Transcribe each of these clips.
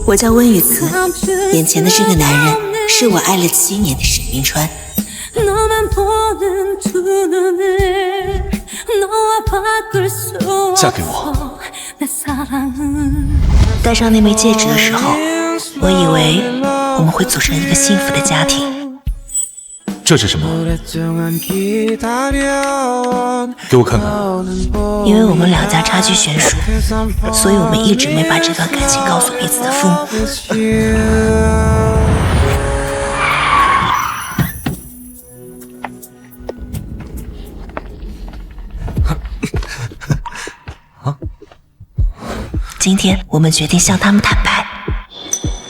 我叫温雨慈，眼前的这个男人是我爱了7年的沈冰川。嫁给我。戴上那枚戒指的时候，我以为我们会组成一个幸福的家庭。这是什么？给我看看。因为我们两家差距悬殊，所以我们一直没把这段感情告诉彼此的父母。今天我们决定向他们坦白。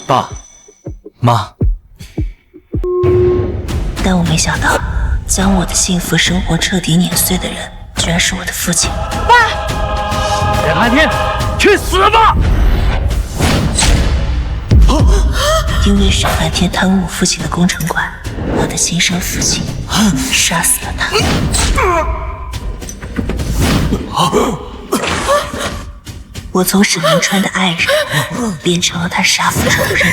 爸妈，但我没想到，将我的幸福生活彻底碾碎的人，居然是我的父亲。爸！沈寒天，去死吧！因为沈寒天贪污我父亲的工程款，我的亲生父亲杀死了他。我从沈明川的爱人变成了他杀父仇人。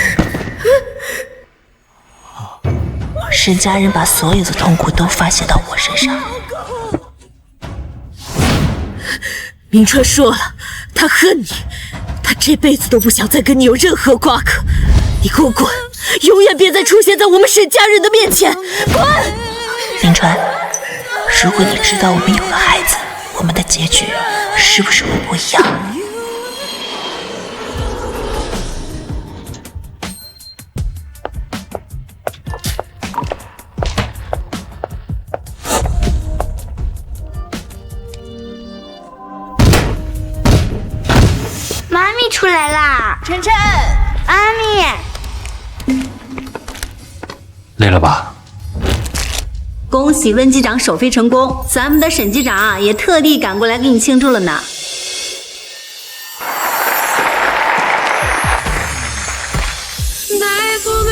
沈家人把所有的痛苦都发泄到我身上。明川说了，他恨你，他这辈子都不想再跟你有任何瓜葛。你给我滚，永远别再出现在我们沈家人的面前，滚！明川，如果你知道我们有了孩子，我们的结局是不是会不一样？妈咪出来啦！晨晨，妈咪，累了吧？恭喜温机长首飞成功，咱们的沈机长啊也特地赶过来给你庆祝了呢。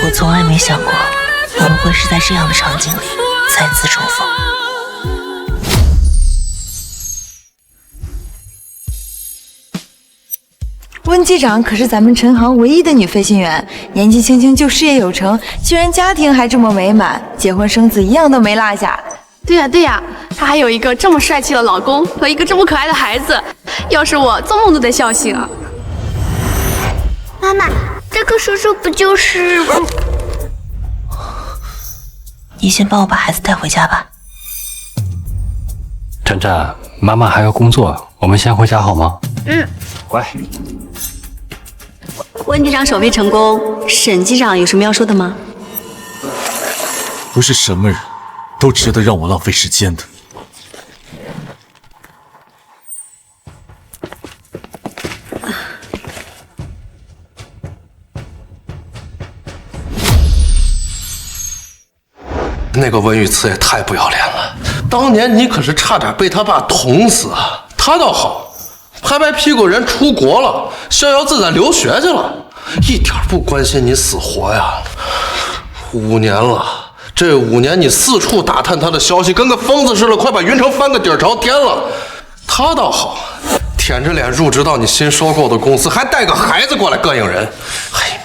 我从来没想过我们会是在这样的场景里再次重逢。温机长可是咱们陈航唯一的女飞行员，年纪轻轻就事业有成，居然家庭还这么美满，结婚生子一样都没落下。对呀对呀，她还有一个这么帅气的老公和一个这么可爱的孩子，要是我做梦都得笑醒啊！妈妈，这个叔叔不就是……你先帮我把孩子带回家吧。晨晨，妈妈还要工作，我们先回家好吗？乖。温机长首飞成功，沈机长有什么要说的吗？不是什么人都值得让我浪费时间的。那个温雨慈也太不要脸了，当年你可是差点被他爸捅死啊！他倒好，拍拍屁股人出国了，逍遥自在留学去了，一点不关心你死活呀。5年了，这5年你四处打探他的消息，跟个疯子似的，快把云城翻个底儿朝天了。他倒好，舔着脸入职到你新收购的公司，还带个孩子过来膈应人。哎呀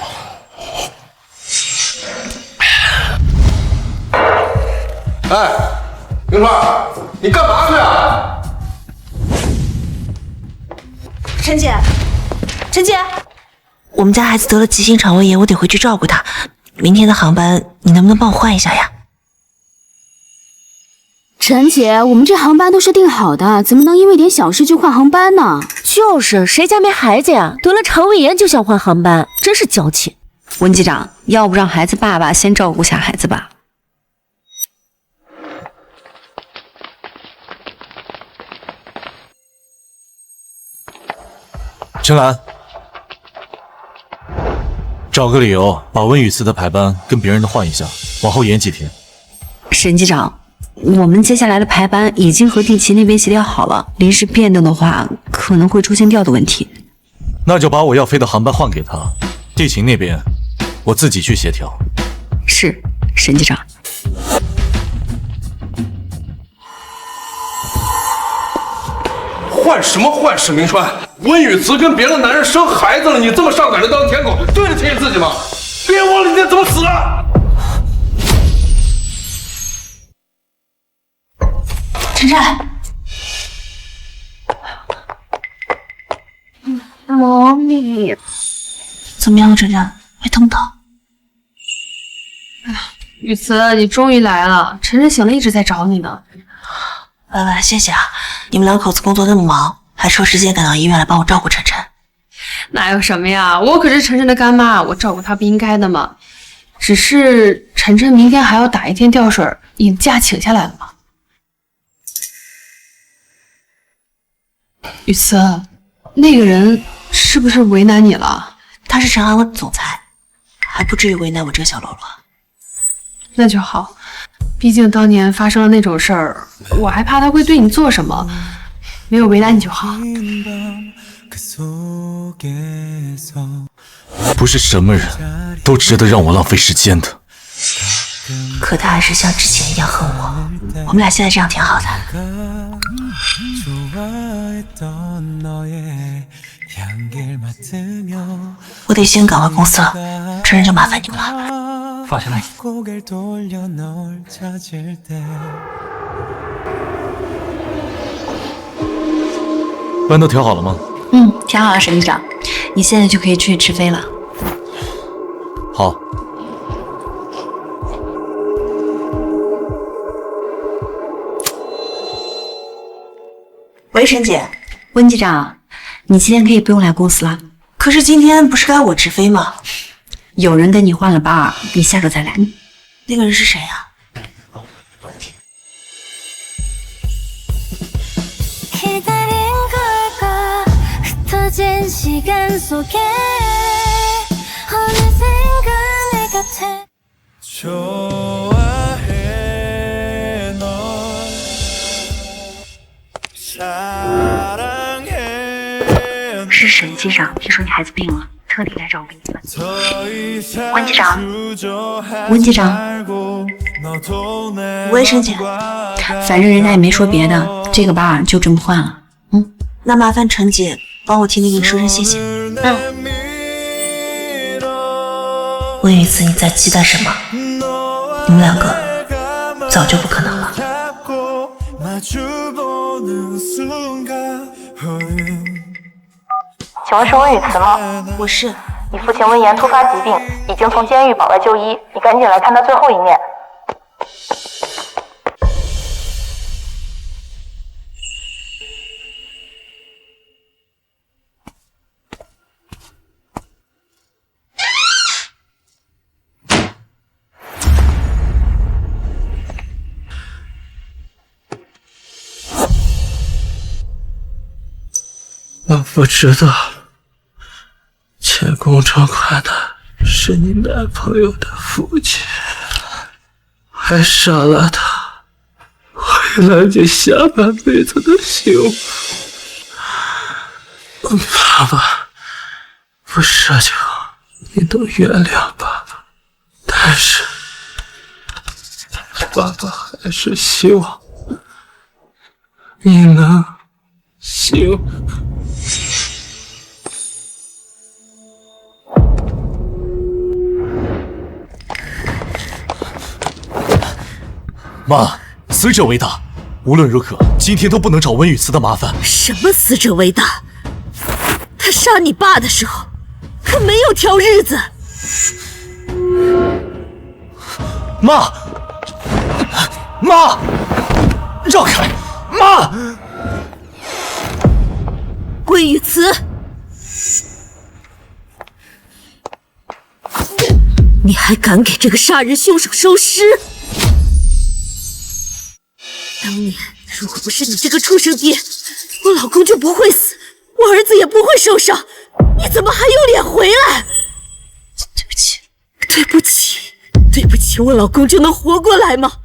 妈！哎，明川，你干嘛去啊？陈姐，陈姐，我们家孩子得了急性肠胃炎，我得回去照顾他。明天的航班，你能不能帮我换一下呀？陈姐，我们这航班都是订好的，怎么能因为点小事就换航班呢？就是，谁家没孩子呀？得了肠胃炎就想换航班，真是娇气。温机长，要不让孩子爸爸先照顾下孩子吧？陈岚，找个理由把温雨慈的排班跟别人的换一下，往后延几天。沈机长，我们接下来的排班已经和地勤那边协调好了，临时变动的话可能会出现调的问题。那就把我要飞的航班换给他，地勤那边我自己去协调。是，沈机长。换什么换，沈明川？温雨慈跟别的男人生孩子了，你这么上赶着当舔狗，对得起你自己吗？别忘了你怎么死啊！晨晨，妈咪，怎么样，晨晨？没痛到？雨慈，你终于来了。晨晨醒了，一直在找你呢。拜拜，谢谢啊！你们两口子工作那么忙，还抽时间赶到医院来帮我照顾晨晨。哪有什么呀，我可是晨晨的干妈，我照顾她不应该的吗？只是晨晨明天还要打一天吊水，你假请下来了吗？雨慈，那个人是不是为难你了？他是陈航的总裁，还不至于为难我这个小喽啰。那就好，毕竟当年发生了那种事儿，我还怕他会对你做什么，没有为难你就好。不是什么人都值得让我浪费时间的。可他还是像之前一样恨我，我们俩现在这样挺好的。我得先赶回公司了，这人就麻烦你们了。放下来。饭都调好了吗？调好了，沈局长，你现在就可以去吃飞了。好。喂，沈姐。温局长，你今天可以不用来公司了。可是今天不是该我直飞吗？有人跟你换了班，你下周再来。那个人是谁啊？是沈机长，听说你孩子病了，特地来找我你们。温机长，温机长，喂，沈姐。反正人家也没说别的，这个班就这么换了。那麻烦陈姐帮我替那个人说声谢谢。温雨慈，你在期待什么？你们两个早就不可能了。请问是温雨慈吗？我是。你父亲温言突发疾病，已经从监狱保外就医，你赶紧来看他最后一面。我不知道，欠工程款的是你男朋友的父亲，还杀了他，毁了你下半辈子的幸福。爸爸，不奢求你能原谅爸爸，但是爸爸还是希望你能幸福。妈，死者为大，无论如何，今天都不能找温雨慈的麻烦。什么死者为大？他杀你爸的时候，可没有挑日子。妈，妈，绕开！妈，温雨慈，你还敢给这个杀人凶手收尸？当年如果不是你这个畜生爹，我老公就不会死，我儿子也不会受伤，你怎么还有脸回来？对不起，对不起，对不起，我老公就能活过来吗？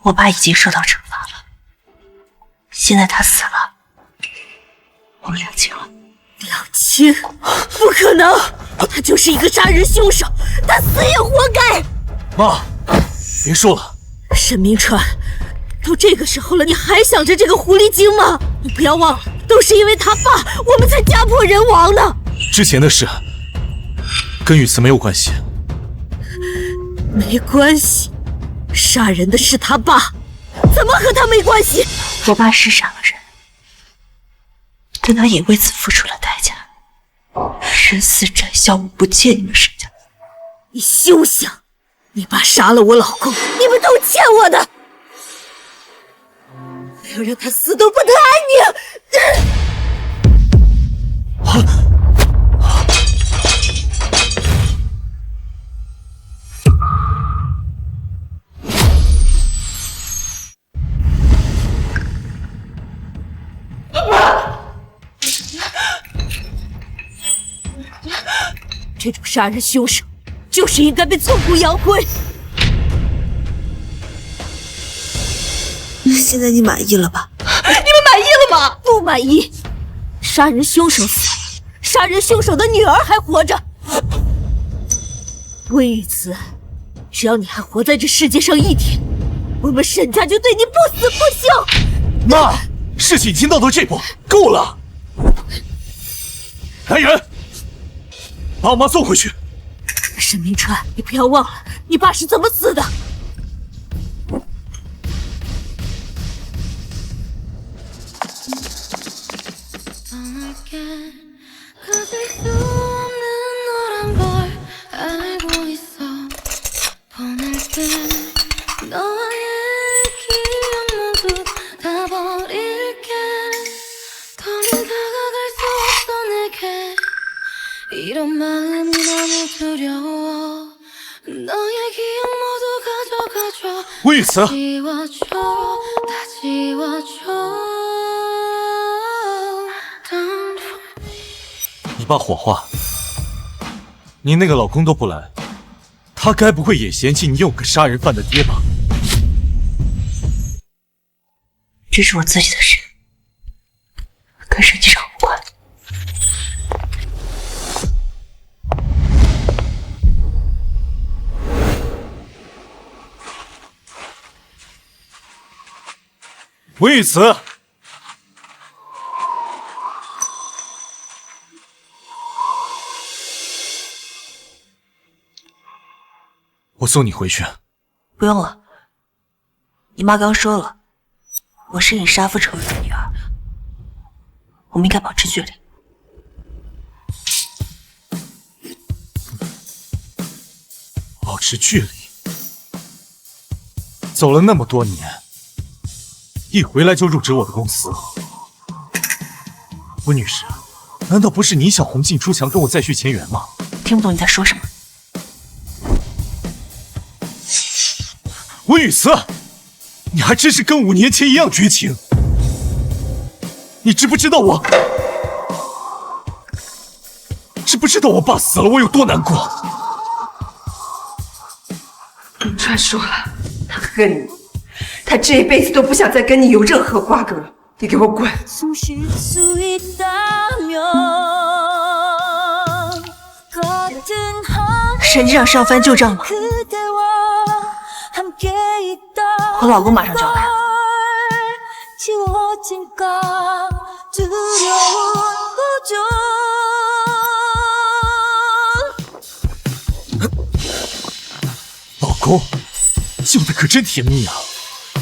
我爸已经受到惩罚了，现在他死了，我们两清了。两清？不可能，他就是一个杀人凶手，他死也活该。妈，别说了。沈明川，都这个时候了，你还想着这个狐狸精吗？你不要忘了，都是因为他爸，我们才家破人亡的。之前的事跟雨慈没有关系。没关系，杀人的是他爸，怎么和他没关系？我爸是杀了人，但他也为此付出了代价。人死斩销，我不欠你们沈家。你休想！你爸杀了我老公，你们都欠我的。我要让他死都不得安宁。这种杀人凶手，就是应该被挫骨扬灰。现在你满意了吧？你们满意了吗？不满意。杀人凶手死了，杀人凶手的女儿还活着。温雨慈，只要你还活在这世界上一天，我们沈家就对你不死不休。妈，事情已经到了这步，够了。来人，把我妈送回去。沈明川，你不要忘了你爸是怎么死的。温雨慈，你爸火化，你那个老公都不来，他该不会也嫌弃你有个杀人犯的爹吧？这是我自己的事，跟沈机长无关。温雨慈，我送你回去。不用了，你妈刚说了，我是你杀父仇人的女儿，我们应该保持距离。保持距离。走了那么多年，一回来就入职我的公司。温女士，难道不是你想红杏出墙跟我再续前缘吗？听不懂你在说什么。温雨慈，你还真是跟5年前一样绝情。你知不知道我爸死了我有多难过？明川说了，他恨你，他这辈子都不想再跟你有任何瓜葛。你给我滚！沈机长是要翻旧账吗？我老公马上就要来了。老公，救的可真甜蜜啊！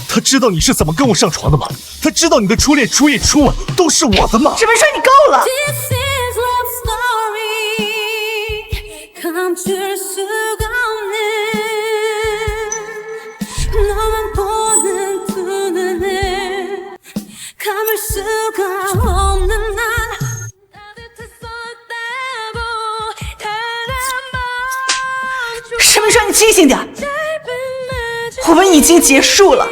他知道你是怎么跟我上床的吗？他知道你的初恋、初夜、初吻都是我的吗？沈文川，你够了！沈文川，你清醒点！我们已经结束了。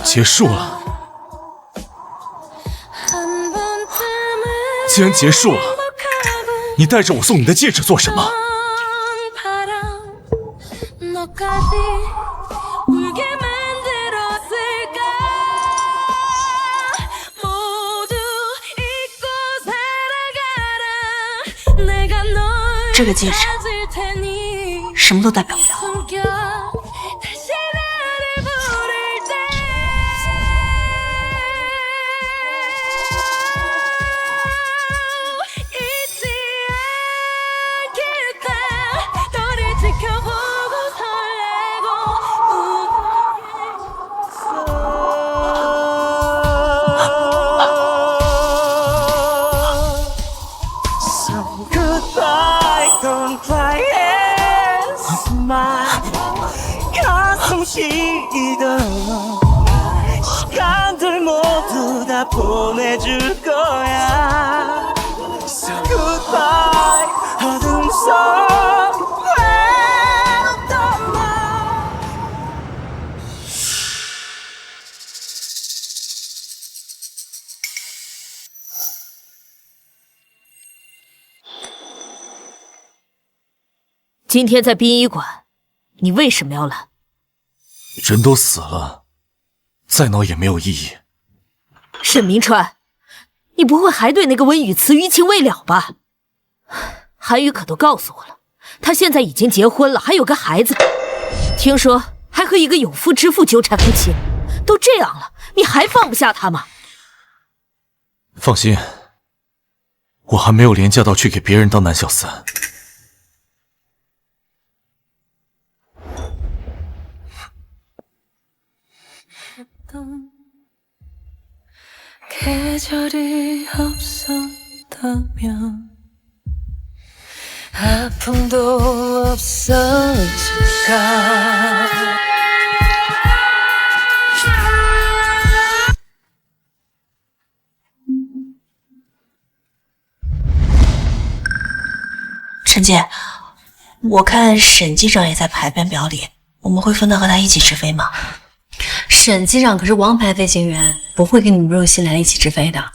结束了。既然结束了，你带着我送你的戒指做什么？这个戒指什么都代表不了。 시도록 시간들 모두 다 보내줄 거야. So goodbye 어둠 속 외롭던 나.今天在殡仪馆，你为什么要来？人都死了，再闹也没有意义。沈明川，你不会还对那个温雨慈余情未了吧？韩宇可都告诉我了，他现在已经结婚了，还有个孩子，听说还和一个有妇之夫纠缠不清。都这样了，你还放不下他吗？放心，我还没有廉价到去给别人当男小三。계절이 없었다면 아픔도 없어질까. 陈姐，我看沈机长也在排班表里，我们会分到和他一起直飞吗？沈机长可是王牌飞行员，不会跟你们若曦来了一起直飞的。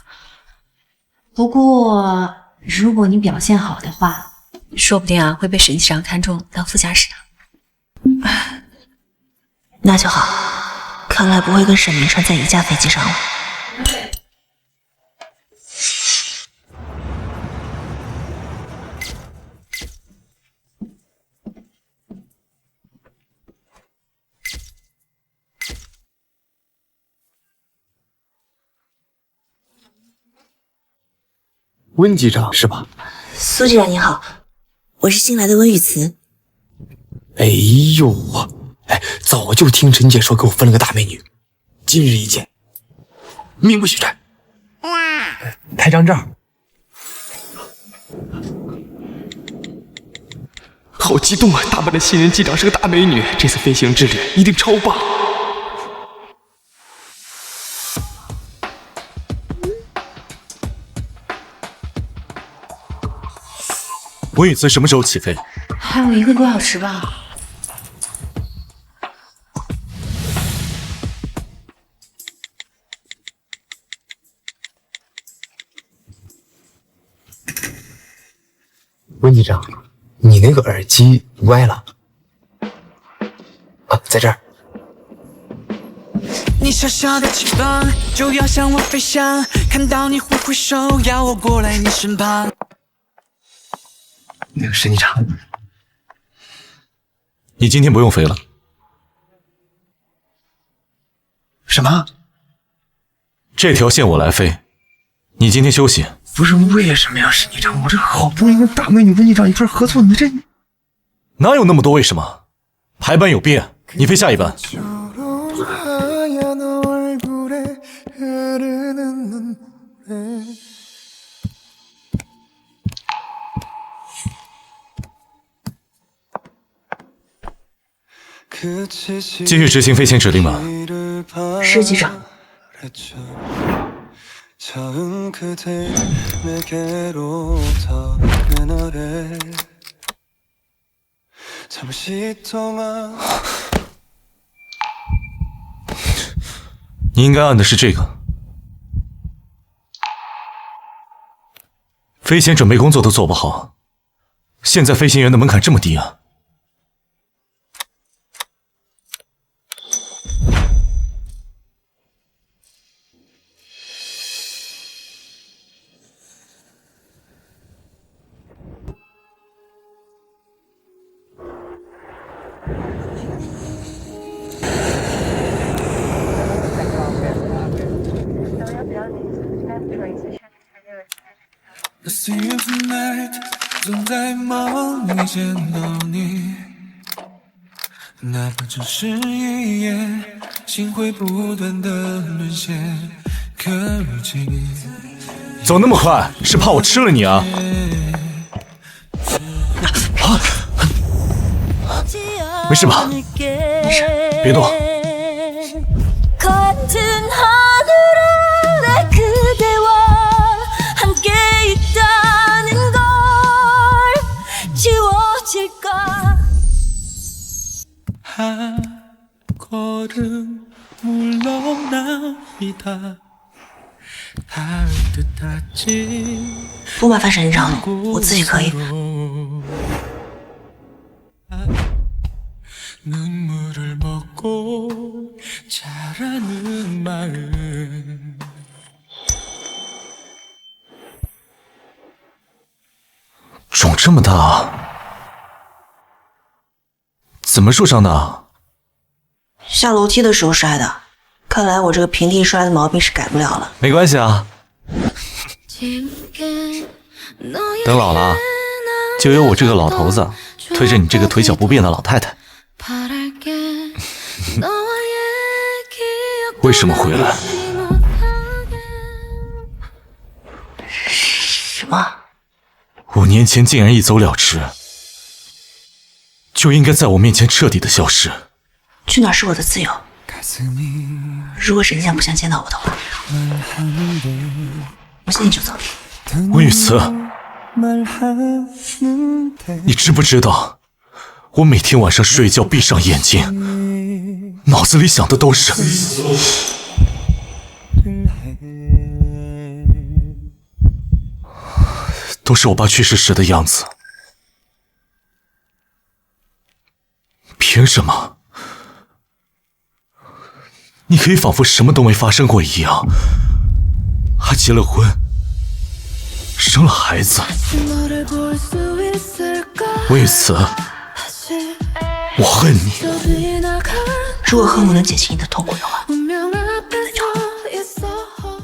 不过，如果你表现好的话，说不定会被沈机长看中当副驾驶呢。那就好，看来不会跟沈明川在一架飞机上了。温机长是吧？苏机长您好，我是新来的温雨慈。哎呦我，早就听陈姐说给我分了个大美女，今日一见，名不虚传。拍张照。好激动啊！大班的新人机长是个大美女，这次飞行之旅一定超棒。温雨慈什么时候起飞？还有1个多小时吧。温机长，你那个耳机歪了。啊，在这儿。你小小的翅膀就要向我飞翔，看到你挥挥手，要我过来你身旁。那个沈机长，你今天不用飞了。什么？这条线我来飞，你今天休息。不是为什么呀，沈机长？我这好不容易跟大美女温机长一份合作，你这哪有那么多为什么？排班有变，你飞下一班。继续执行飞行指令吧。是机长。你应该按的是这个。飞行准备工作都做不好，现在飞行员的门槛这么低啊！The sea of night， 总在梦里见到你，哪怕只是一夜，心会不断的沦陷。可如今，走那么快，是怕我吃了你啊？没事吧？没事。别动。 걸음 물러납니다. 닿을 듯하지. 不麻烦沈局长了，我自己可以。 눈물을 먹고 자라는 마음. 肿这么大，怎么受伤的？下楼梯的时候摔的，看来我这个平地摔的毛病是改不了了。没关系啊，等老了，就有我这个老头子推着你这个腿脚不便的老太太。为什么回来？什么？5年前竟然一走了之，就应该在我面前彻底的消失。 去哪儿是我的自由。如果沈机长不想见到我的话，我现在就走。温雨慈，你知不知道，我每天晚上睡觉闭上眼睛，脑子里想的都是我爸去世时的样子。凭什么？ 你可以仿佛什么都没发生过一样，还结了婚，生了孩子。为此，我恨你。如果恨我能减轻你的痛苦的话，那就好。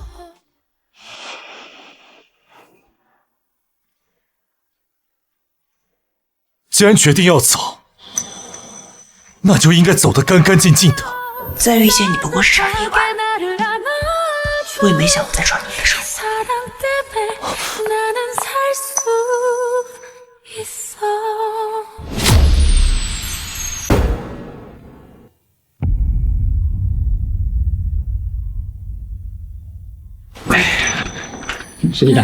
既然决定要走，那就应该走得干干净净的。 再遇见你不过是场意外，我也没想过再闯你的生活。沈局长，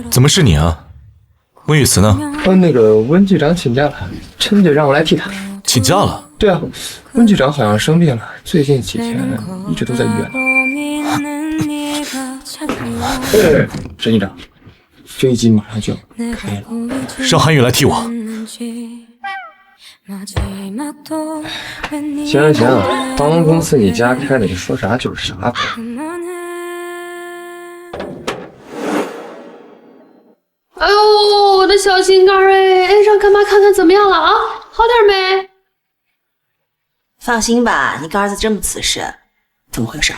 怎么是你啊？温雨慈呢？那个温局长请假了，陈姐让我来替他。请假了？ 对啊，温局长好像生病了，最近几天一直都在医院。沈局长，这一集马上就可以了，让韩宇来替我。行，帮公司你家开的，你说啥就是啥呗。哎呦，我的小心肝哎，让干妈看看怎么样了啊？好点没？ 放心吧，你跟儿子这么瓷实，怎么回事？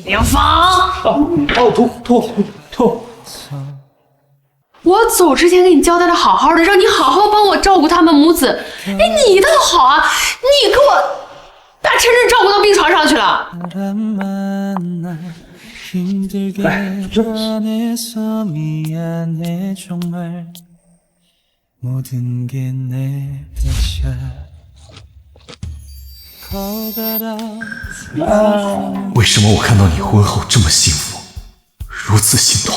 刘芳，吐！我走之前给你交代的好好的，让你好好帮我照顾他们母子。哎，你倒好啊，你给我把晨晨照顾到病床上去了。为什么我看到你婚后这么幸福，如此心痛？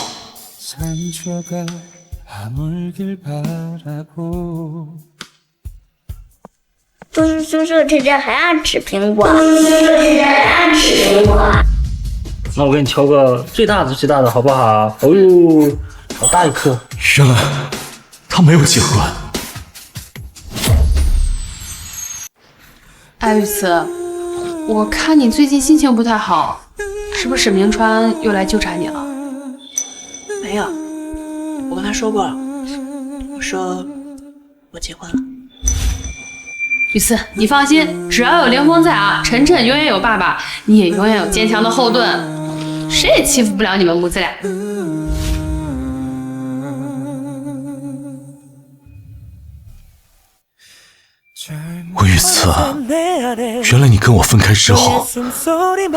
住宿舍晨晨还爱吃苹果，那我给你挑个最大的好不好？哦呦，好大一颗！原来他没有结婚。艾雨慈，我看你最近心情不太好，是不是沈明川又来纠缠你了？没有，我跟他说过了，我说我结婚了。雨慈，你放心，只要有凌风在啊，晨晨永远有爸爸，你也永远有坚强的后盾，谁也欺负不了你们母子俩。温雨慈，原来你跟我分开之后，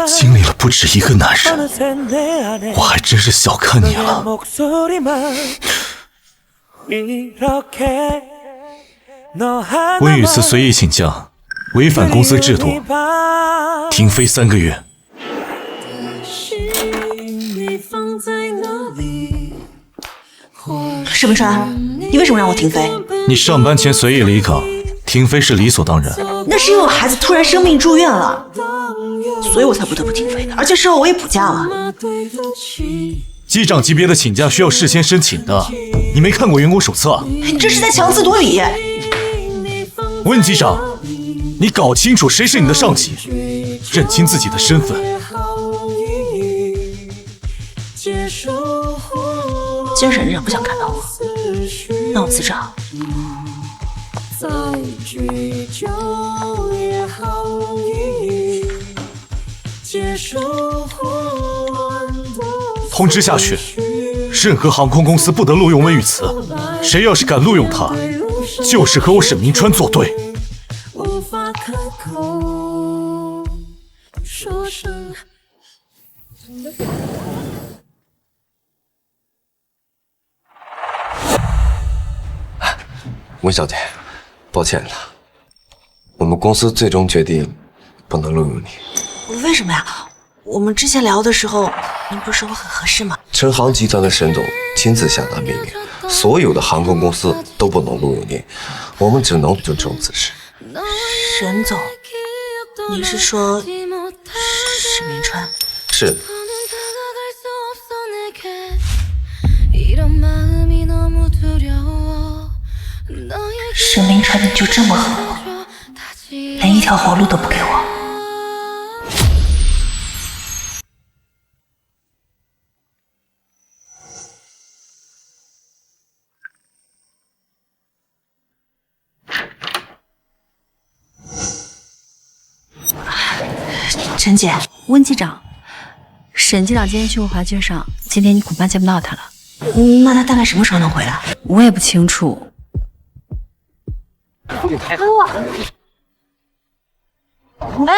经历了不止一个男人，我还真是小看你了。温雨慈随意请假，违反公司制度，停飞3个月。沈明川，你为什么让我停飞？你上班前随意离岗，停飞是理所当然。那是因为我孩子突然生病住院了，所以我才不得不停飞的，而且事后我也补假了。机长级别的请假需要事先申请的，你没看过员工手册？你这是在强词夺理。温机长，你搞清楚谁是你的上级，认清自己的身份。既然沈机长不想看到我，那我辞职好。通知下去，任何航空公司不得录用温雨慈，谁要是敢录用他，就是和我沈明川作对。温小姐，抱歉了，我们公司最终决定不能录用你。为什么呀？我们之前聊的时候，您不是说我很合适吗？晨航集团的沈总亲自下达命令，所有的航空公司都不能录用您，我们只能尊重此事。沈总，你是说沈明川？是。沈明川，你就这么狠，连一条活路都不给我？陈姐，温机长，沈机长今天去过华军上，今天你恐怕见不到他了。那他大概什么时候能回来？我也不清楚。哎，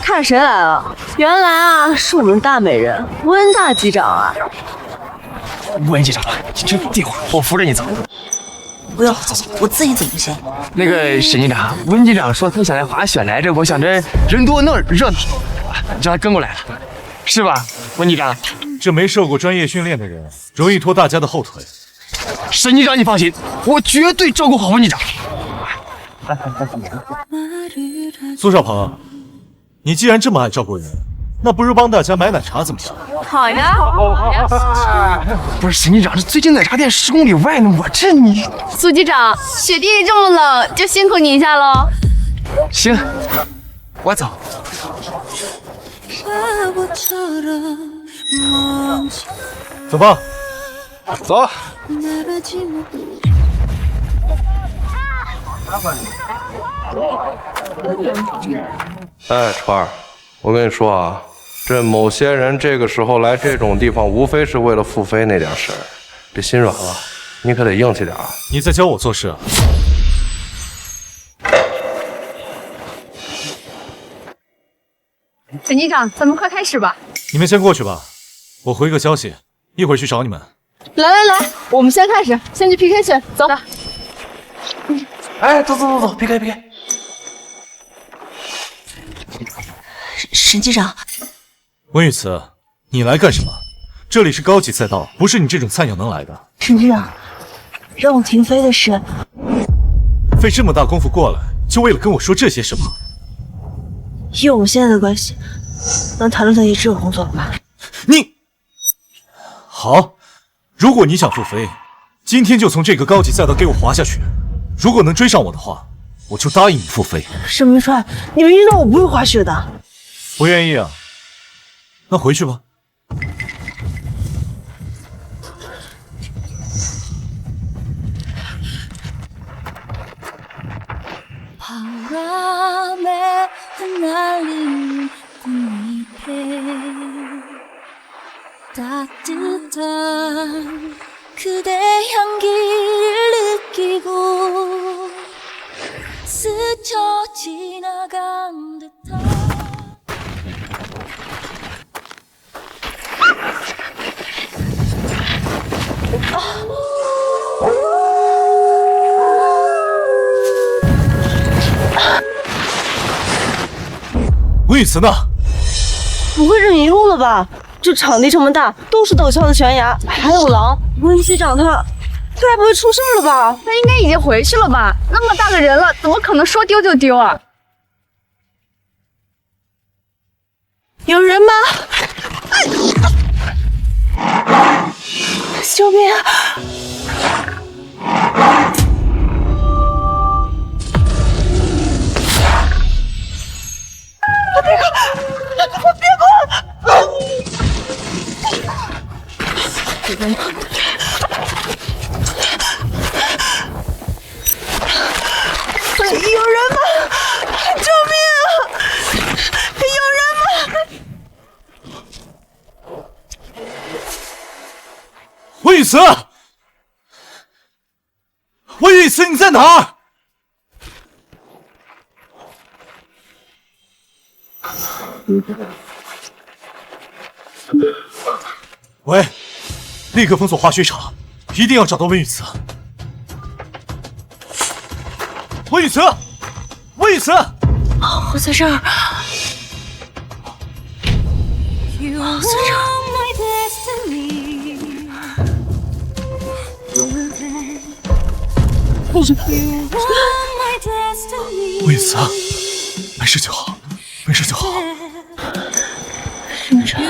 看谁来了？原来啊，是我们大美人温大机长啊！温机长，你这电话，我扶着你走。不用，我自己走就行。那个沈机长，温机长说他想来滑雪来着，我想着人多那热闹，让他跟过来了，是吧，温机长？这没受过专业训练的人，容易拖大家的后腿。沈机长，你放心，我绝对照顾好温机长。苏少鹏，你既然这么爱照顾人，那不如帮大家买奶茶怎么样？好呀，好呀！不是沈机长，这最近奶茶店10公里外呢，我这你……苏机长，雪地里这么冷，就辛苦你一下喽。行，我走。走吧，走。哎，川儿，我跟你说啊，这某些人这个时候来这种地方，无非是为了付费那点事儿，别心软了，你可得硬气点啊！你在教我做事啊？沈机长，咱们快开始吧。你们先过去吧，我回个消息，一会儿去找你们。来，我们先开始，先去 PK 去，走。哎，走，PK。沈机长，温雨慈，你来干什么？这里是高级赛道，不是你这种菜鸟能来的。沈机长，让我停飞的事，费这么大功夫过来，就为了跟我说这些什么？以我们现在的关系，能谈论的也只有工作了吧？你好，如果你想复飞，今天就从这个高级赛道给我滑下去。如果能追上我的话，我就答应你复飞。沈明川，你明知道我不会滑雪的。不愿意啊？那回去吧。雨慈呢？不会是迷路了吧？这场地这么大，都是陡峭的悬崖，还有狼。温系长他该不会出事了吧？他应该已经回去了吧？那么大个人了，怎么可能说丢就丢啊？有人吗？救命！别过！有人吗？救命啊！有人吗？温雨慈，温雨慈，你在哪儿？喂，立刻封锁滑雪场，一定要找到温雨慈。温雨慈，温雨慈，我在这儿。我在这儿。温雨慈，没事就好，没事就好。星辰，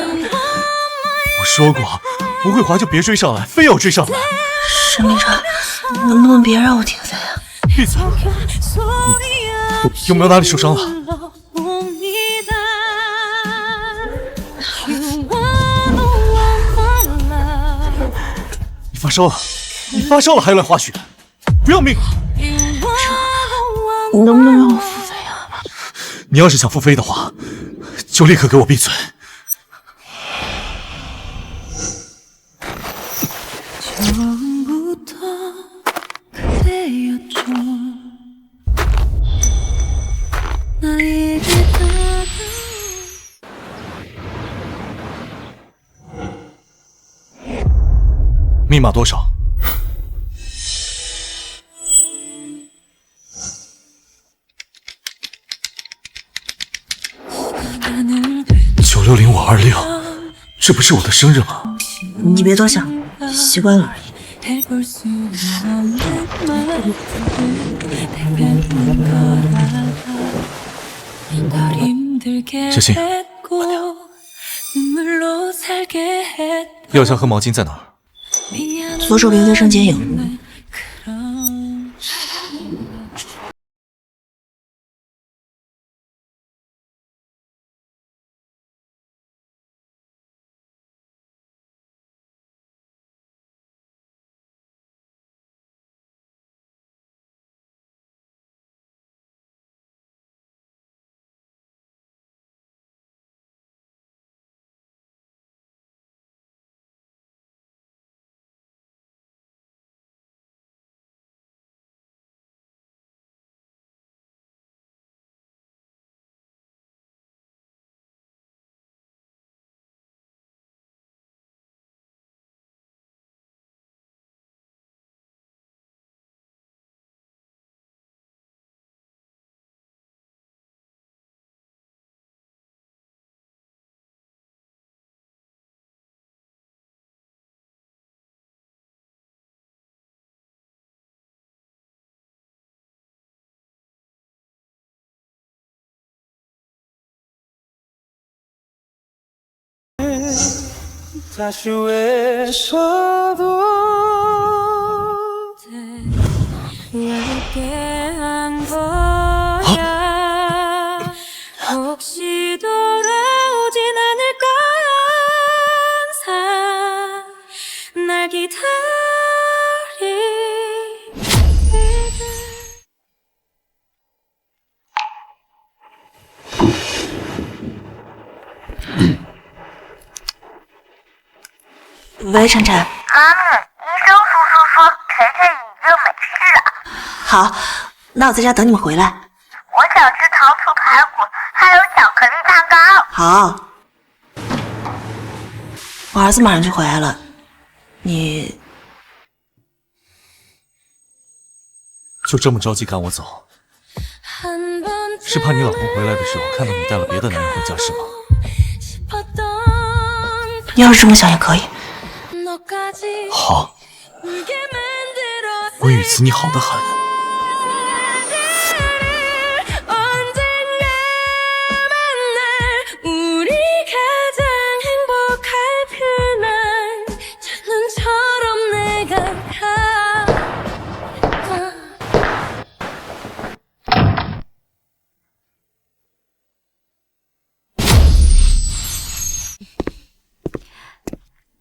我说过，不会滑就别追上来，非要追上来。沈明辰，能不能别让我停飞啊？闭嘴！有没有哪里受伤了？你发烧了，你发烧了还来滑雪，不要命了！你能不能让我复飞啊？你要是想复飞的话，就立刻给我闭嘴！密码多少？960526，这不是我的生日吗？你别多想，习惯了而已。小心，药箱和毛巾在哪儿？左手边卫生间有。다시 외쳐도 후회하게 한 거야. 혹시 돌아오진 않을까 항상 날 기다리.喂，晨晨。妈咪，医生叔叔说晨晨已经没事了。好，那我在家等你们回来。我想吃糖醋排骨，还有巧克力蛋糕。好，我儿子马上就回来了，你就这么着急赶我走？是怕你老公回来的时候看到你带了别的男人回家是吗？你要是这么想也可以。好，温雨慈，你好得很。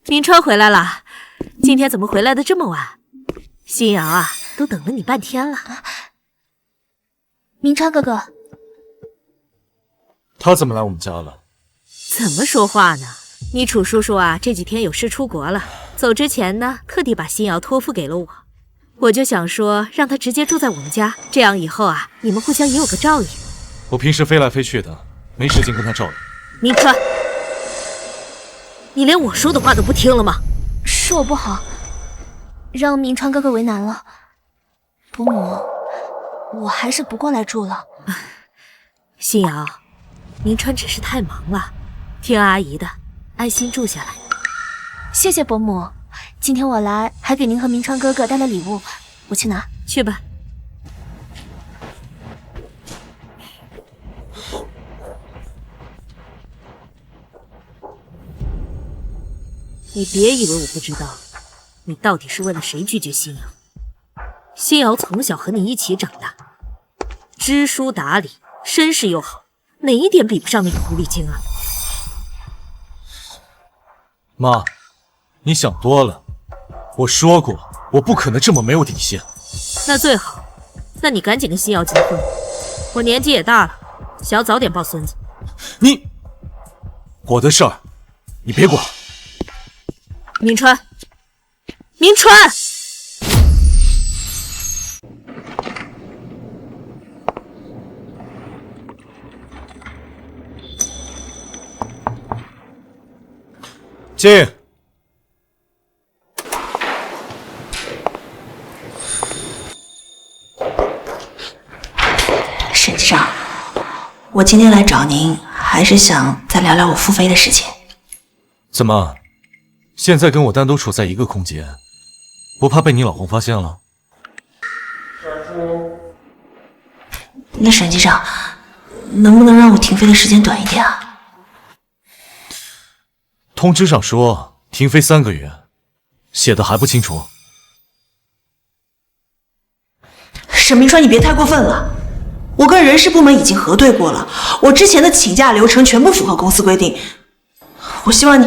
明川回来了，今天怎么回来的这么晚？新瑶啊，都等了你半天了。明川哥哥，他怎么来我们家了？怎么说话呢？你楚叔叔啊，这几天有事出国了，走之前呢，特地把新瑶托付给了我。我就想说，让他直接住在我们家，这样以后啊，你们互相也有个照应。我平时飞来飞去的，没时间跟他照应。明川，你连我说的话都不听了吗？是我不好，让明川哥哥为难了。伯母，我还是不过来住了。新瑶，明川只是太忙了，听阿姨的，安心住下来。谢谢伯母，今天我来还给您和明川哥哥带了礼物，我去拿。去吧。你别以为我不知道，你到底是为了谁拒绝新瑶？新瑶从小和你一起长大，知书达理，身世又好，哪一点比不上那个狐狸精啊？妈，你想多了。我说过，我不可能这么没有底线。那最好，那你赶紧跟新瑶结婚。我年纪也大了，想要早点抱孙子。我的事儿，你别管。明川，明川，进。沈机长，我今天来找您，还是想再聊聊我傅飞的事情。怎么，现在跟我单独处在一个空间，不怕被你老公发现了？那沈机长，能不能让我停飞的时间短一点啊？通知上说停飞3个月，写的还不清楚。沈明川，你别太过分了。我跟人事部门已经核对过了，我之前的请假流程全部符合公司规定。我希望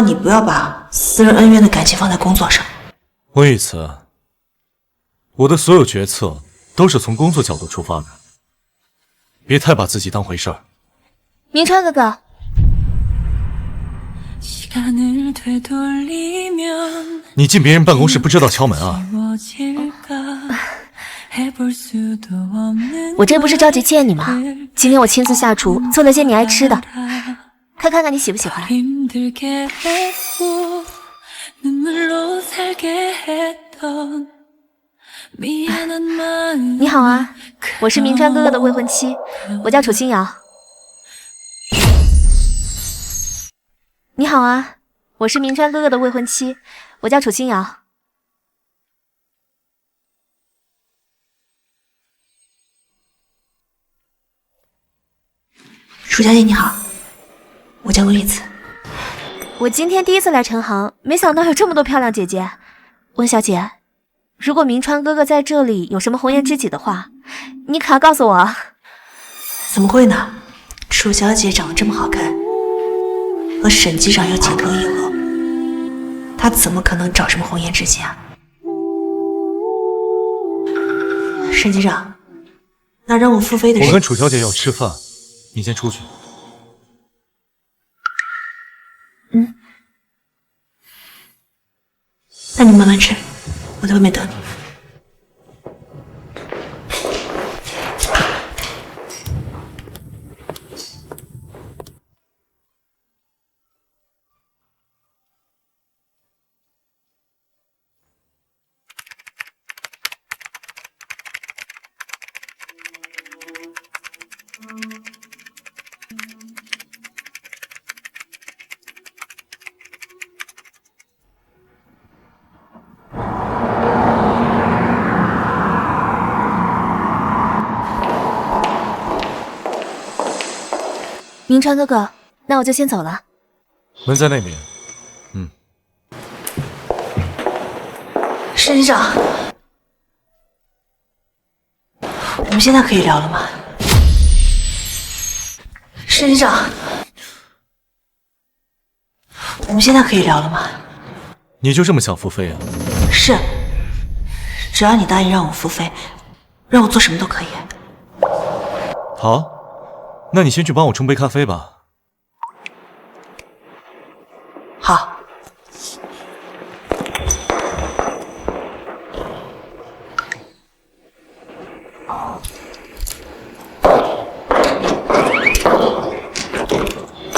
你不要把私人恩怨的感情放在工作上。温雨慈，我的所有决策都是从工作角度出发的，别太把自己当回事儿。明川哥哥，你进别人办公室不知道敲门啊？我这不是着急见你吗？今天我亲自下厨做了些你爱吃的，快看看你喜不喜欢。你好啊，我是明川哥哥的未婚妻，我叫楚清瑶。你好啊，我是明川哥哥的未婚妻，我叫楚清瑶。楚小姐你好，我叫温雨慈。我今天第一次来陈行，没想到有这么多漂亮姐姐。温小姐，如果明川哥哥在这里有什么红颜知己的话，你可要告诉我啊。怎么会呢？楚小姐长得这么好看，和沈机长又情投意合，她怎么可能找什么红颜知己啊？沈机长，那让我付费的事，我跟楚小姐要吃饭，你先出去。那你慢慢吃，我在外面等你。明川哥哥，那我就先走了。门在那边。沈机长，我们现在可以聊了吗？沈机长，我们现在可以聊了吗？你就这么想付费啊？是，只要你答应让我付费，让我做什么都可以。好，那你先去帮我冲杯咖啡吧。好。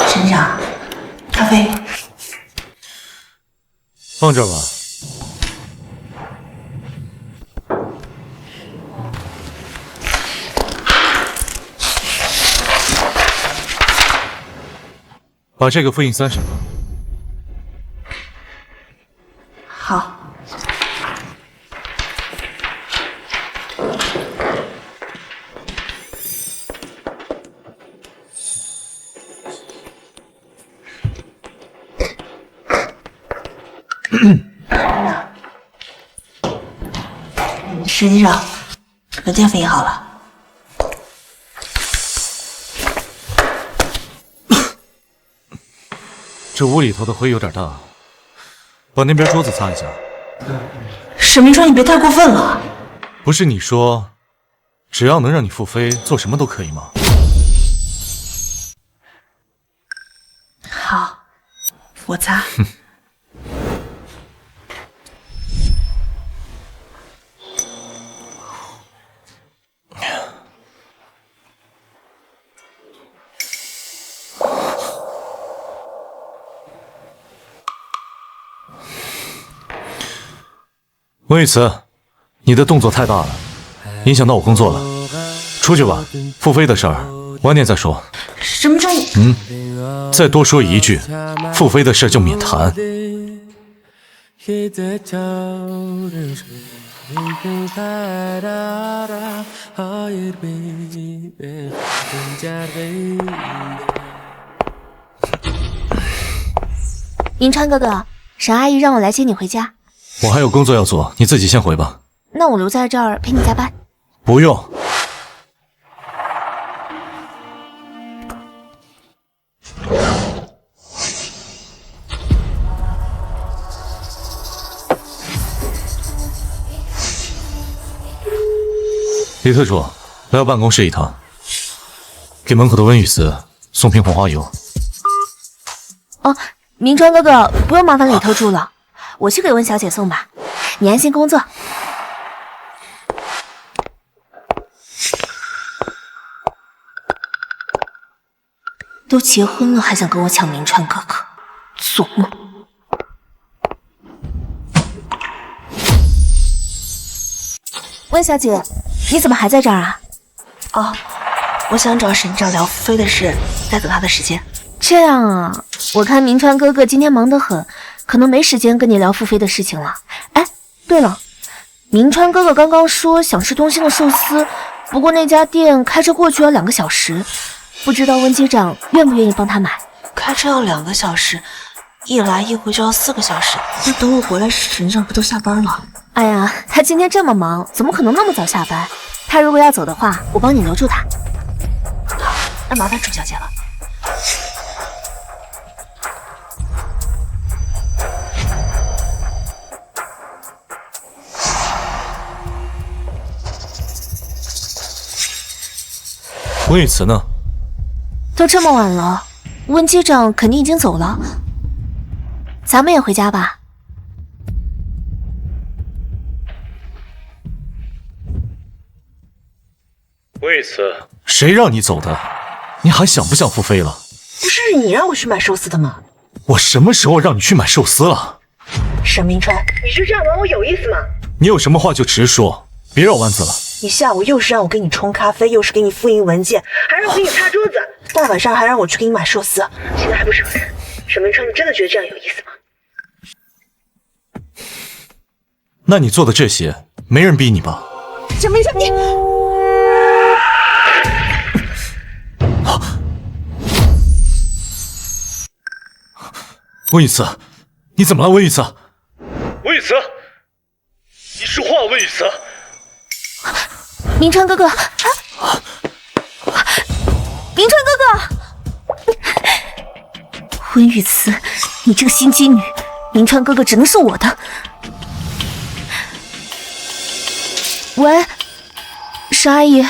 沈机长，咖啡放这儿吧。把这个复印30个。好。沈机长，文件复印好了。这屋里头的灰有点大，把那边桌子擦一下。沈明川，你别太过分了。不是你说，只要能让你付飞，做什么都可以吗？好，我擦。温雨慈，你的动作太大了，影响到我工作了。出去吧，付飞的事儿晚点再说。什么状？再多说一句，付飞的事就免谈。银川哥哥，沈阿姨让我来接你回家。我还有工作要做，你自己先回吧。那我留在这儿陪你加班。不用。李特助，来我办公室一趟，给门口的温雨慈送瓶红花油。哦，明川哥哥，不用麻烦李特助了，我去给温小姐送吧，你安心工作。都结婚了还想跟我抢明川哥哥，做梦！温小姐，你怎么还在这儿啊？哦，我想找沈长聊付飞的事，在等他的时间。这样啊，我看明川哥哥今天忙得很，可能没时间跟你聊付飞的事情了。哎，对了，明川哥哥刚刚说想吃东兴的寿司，不过那家店开车过去要2个小时，不知道温机长愿不愿意帮他买？开车要2个小时，一来一回就要4个小时，那等我回来，沈长不都下班了？哎呀，他今天这么忙，怎么可能那么早下班？他如果要走的话，我帮你留住他。好，那麻烦楚小姐了。温雨慈呢？都这么晚了，温机长肯定已经走了。咱们也回家吧。温雨慈，谁让你走的？你还想不想付飞了？不是你让我去买寿司的吗？我什么时候让你去买寿司了？沈明川，你就这样玩我有意思吗？你有什么话就直说，别绕弯子了。你下午又是让我给你冲咖啡，又是给你复印文件，还让我给你擦桌子，大晚上还让我去给你买寿司，现在还不承认？沈明川，你真的觉得这样有意思吗？那你做的这些，没人逼你吧？沈明川，你。温雨慈，你怎么了？温雨慈，温雨慈，你说话，温雨慈。明川哥哥，明川哥哥，温雨慈，你这个心机女，明川哥哥只能是我的。喂，沈阿姨。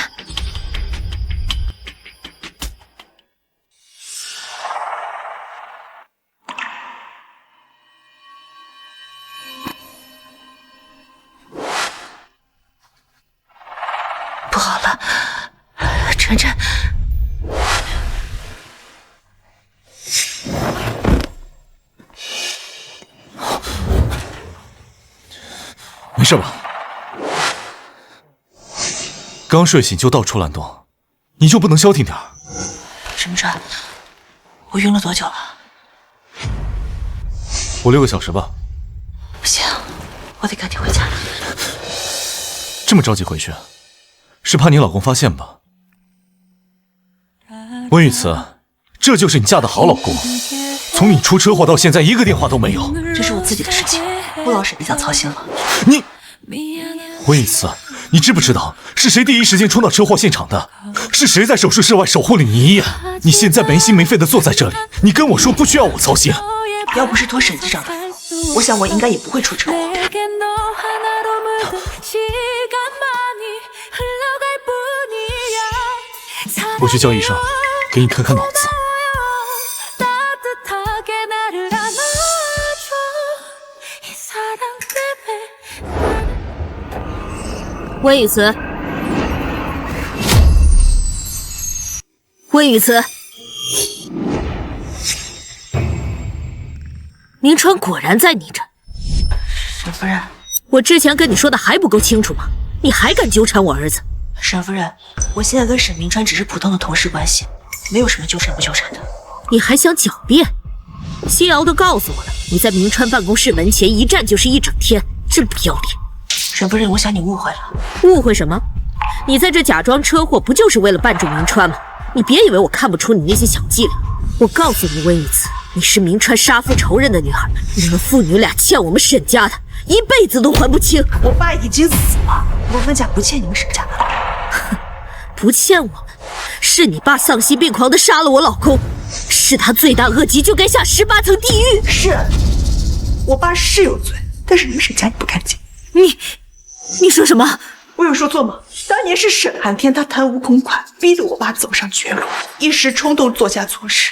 不好了，晨晨，没事吧？刚睡醒就到处乱动，你就不能消停点？沈明川，我晕了多久了5、6个小时吧。不行，我得赶紧回家。这么着急回去，是怕你老公发现吧？温雨慈，这就是你嫁的好老公。从你出车祸到现在，一个电话都没有。这是我自己的事情，不劳沈队长操心了。你，温雨慈，你知不知道是谁第一时间冲到车祸现场的？是谁在手术室外守护了你一夜？你现在没心没肺的坐在这里，你跟我说不需要我操心。要不是托沈局长的福，我想我应该也不会出车祸。我去叫医生，给你看看脑子。温雨慈，温雨慈，明川果然在你这。沈夫人，我之前跟你说的还不够清楚吗？你还敢纠缠我儿子？沈夫人，我现在跟沈明川只是普通的同事关系，没有什么纠缠不纠缠的。你还想狡辩？谢瑶都告诉我了，你在明川办公室门前一站就是一整天，真不要脸。沈夫人，我想你误会了。误会什么？你在这假装车祸，不就是为了绊住明川吗？你别以为我看不出你那些小伎俩。我告诉你温雨慈，你是明川杀父仇人的女儿，你们父女俩欠我们沈家的，一辈子都还不清。我爸已经死了，我们家不欠你们沈家的了。哼，不欠我们，是你爸丧心病狂的杀了我老公，是他罪大恶极，就该下18层地狱。是，我爸是有罪，但是你们沈家你不干净。你说什么？我有说错吗？当年是沈寒天他贪污公款，逼得我爸走上绝路，一时冲动做下错事。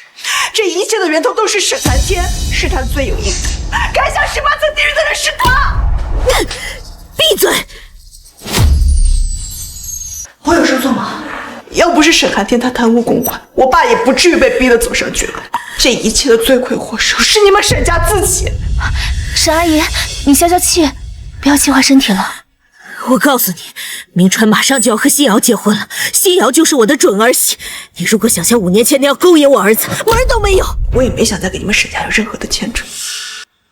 这一切的源头都是沈寒天，是他罪有应得，该下18层地狱的人是他。闭嘴！我有说错吗？要不是沈寒天他贪污公款，我爸也不至于被逼得走上绝路。这一切的罪魁祸首是你们沈家自己。沈阿姨，你消消气，不要气坏身体了。我告诉你，明川马上就要和新瑶结婚了，新瑶就是我的准儿媳。你如果想像5年前那样勾引我儿子，门都没有。我也没想再给你们沈家有任何的牵扯。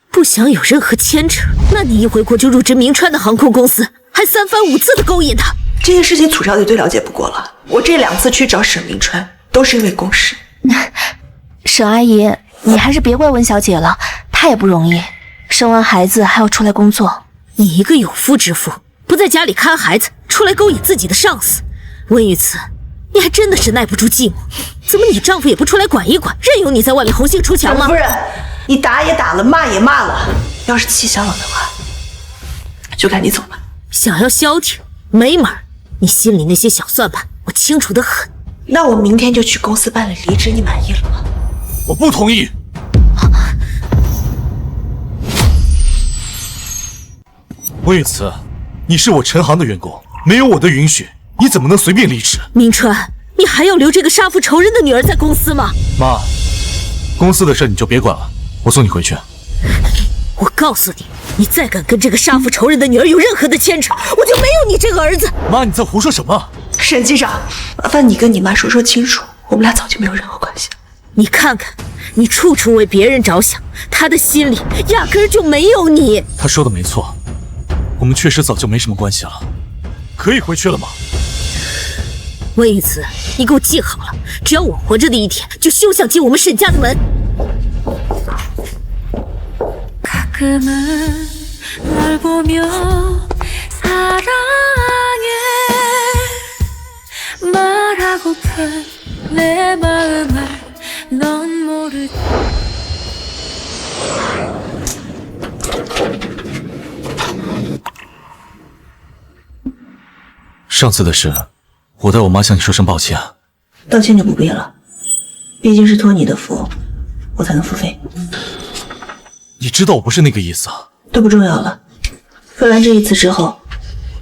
不想有任何牵扯，那你一回国就入职明川的航空公司，还3番5次的勾引他。这件事情楚小姐最了解不过了。我这2次去找沈明川，都是因为公事。沈阿姨，你还是别怪温小姐了，她也不容易，生完孩子还要出来工作。你一个有夫之妇，不在家里看孩子，出来勾引自己的上司。温雨慈，你还真的是耐不住寂寞，怎么你丈夫也不出来管一管，任由你在外面红杏出墙吗？夫人，你打也打了，骂也骂了，要是气消了的话，就赶紧走吧。想要消停，没门儿！你心里那些小算盘，我清楚得很。那我明天就去公司办理离职，你满意了吗？我不同意。温雨慈，你是我陈航的员工，没有我的允许，你怎么能随便离职？明川，你还要留这个杀父仇人的女儿在公司吗？妈，公司的事你就别管了，我送你回去。我告诉你，你再敢跟这个杀父仇人的女儿有任何的牵扯，我就没有你这个儿子。妈，你在胡说什么？沈机长，麻烦你跟你妈说说清楚，我们俩早就没有任何关系了。你看看，你处处为别人着想，他的心里压根儿就没有你。他说的没错，我们确实早就没什么关系了，可以回去了吗？温雨慈，你给我记好了，只要我活着的一天，就休想进我们沈家的门。널 보며 사랑해 말하고픈 내 마음을 넌 모르지上次的事，我代我妈向你说声抱歉。道歉就不必了，毕竟是托你的福，我才能付费。你知道我不是那个意思。都不重要了。分完这一次之后，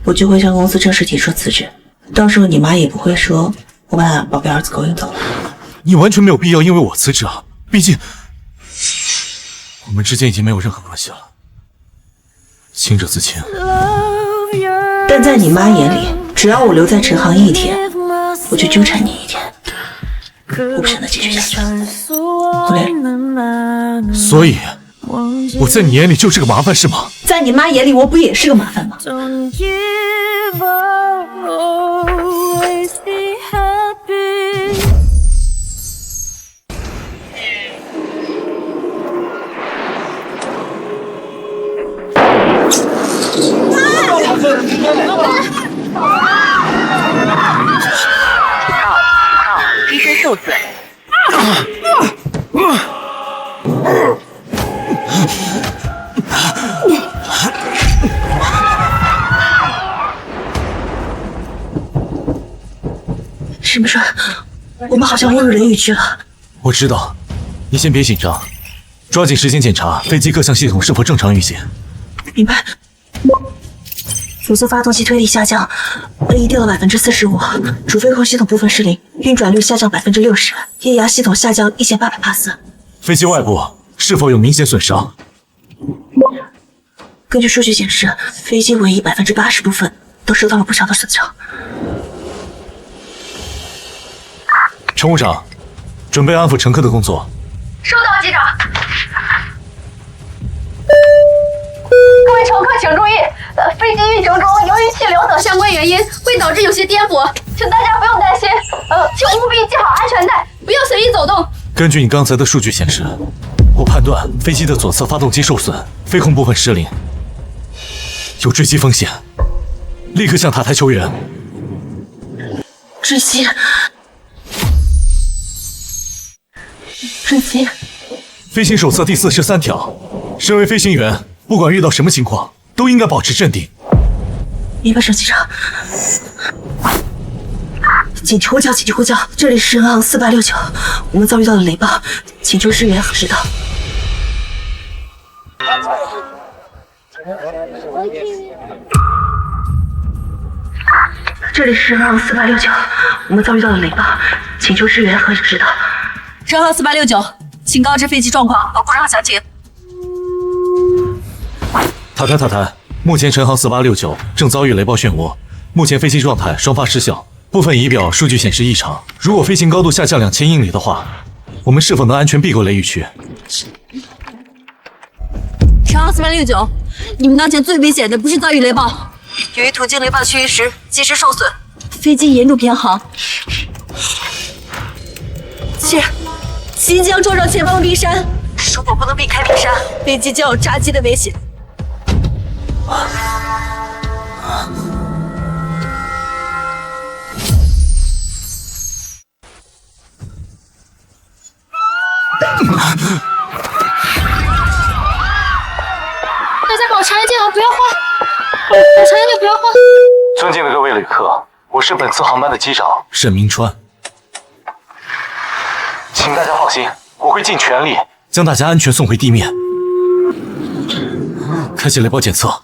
我就会向公司正式提出辞职，到时候你妈也不会说我把宝贝儿子勾引走了。你完全没有必要因为我辞职啊，毕竟我们之间已经没有任何关系了。清者自清。但在你妈眼里，只要我留在陈行一天，我就纠缠你一天，我不想再继续下去了。不累。所以我在你眼里就是个麻烦是吗？在你妈眼里，我不也是个麻烦吗？机身受损。沈不川，我们好像误入雷雨区了。我知道，你先别紧张，抓紧时间检查飞机各项系统是否正常运行。明白。主次发动机推力下降，A 掉了45%，主飞控系统部分失灵，运转率下降60%，液压系统下降1800帕斯。飞机外部是否有明显损伤？根据数据显示，飞机尾翼80%部分都受到了不小的损伤。乘务长，准备安抚乘客的工作。收到，机长。各位乘客请注意，飞机运行中由于气流等相关原因，会导致有些颠簸，请大家不用担心。请务必系好安全带，不要随意走动。根据你刚才的数据显示，我判断飞机的左侧发动机受损，飞控部分失灵，有坠机风险，立刻向塔台求援。坠机。飞行手册第43条，身为飞行员，不管遇到什么情况，都应该保持镇定。明白，沈机长。紧急呼叫！紧急呼叫！这里是航4869，我们遭遇到了雷暴，请求支援和指导。这里是航4869，我们遭遇到了雷暴，请求支援和指导。神航4869，请告知飞机状况，保护上详情。塔台，目前陈航4869正遭遇雷暴漩涡，目前飞机状态双发失效，部分仪表数据显示异常。如果飞行高度下降2000英里的话，我们是否能安全避过雷雨区？神航4869，你们当前最危险的不是遭遇雷暴，由于途经雷暴区域时机身受损，飞机沿路偏航，即将撞上前方冰山，如果不能避开冰山，飞机将有炸机的危险。大家保持安静啊，不要慌，保持安静，不要慌。尊敬的各位旅客，我是本次航班的机长沈明川。请大家放心，我会尽全力将大家安全送回地面。开启雷暴检测。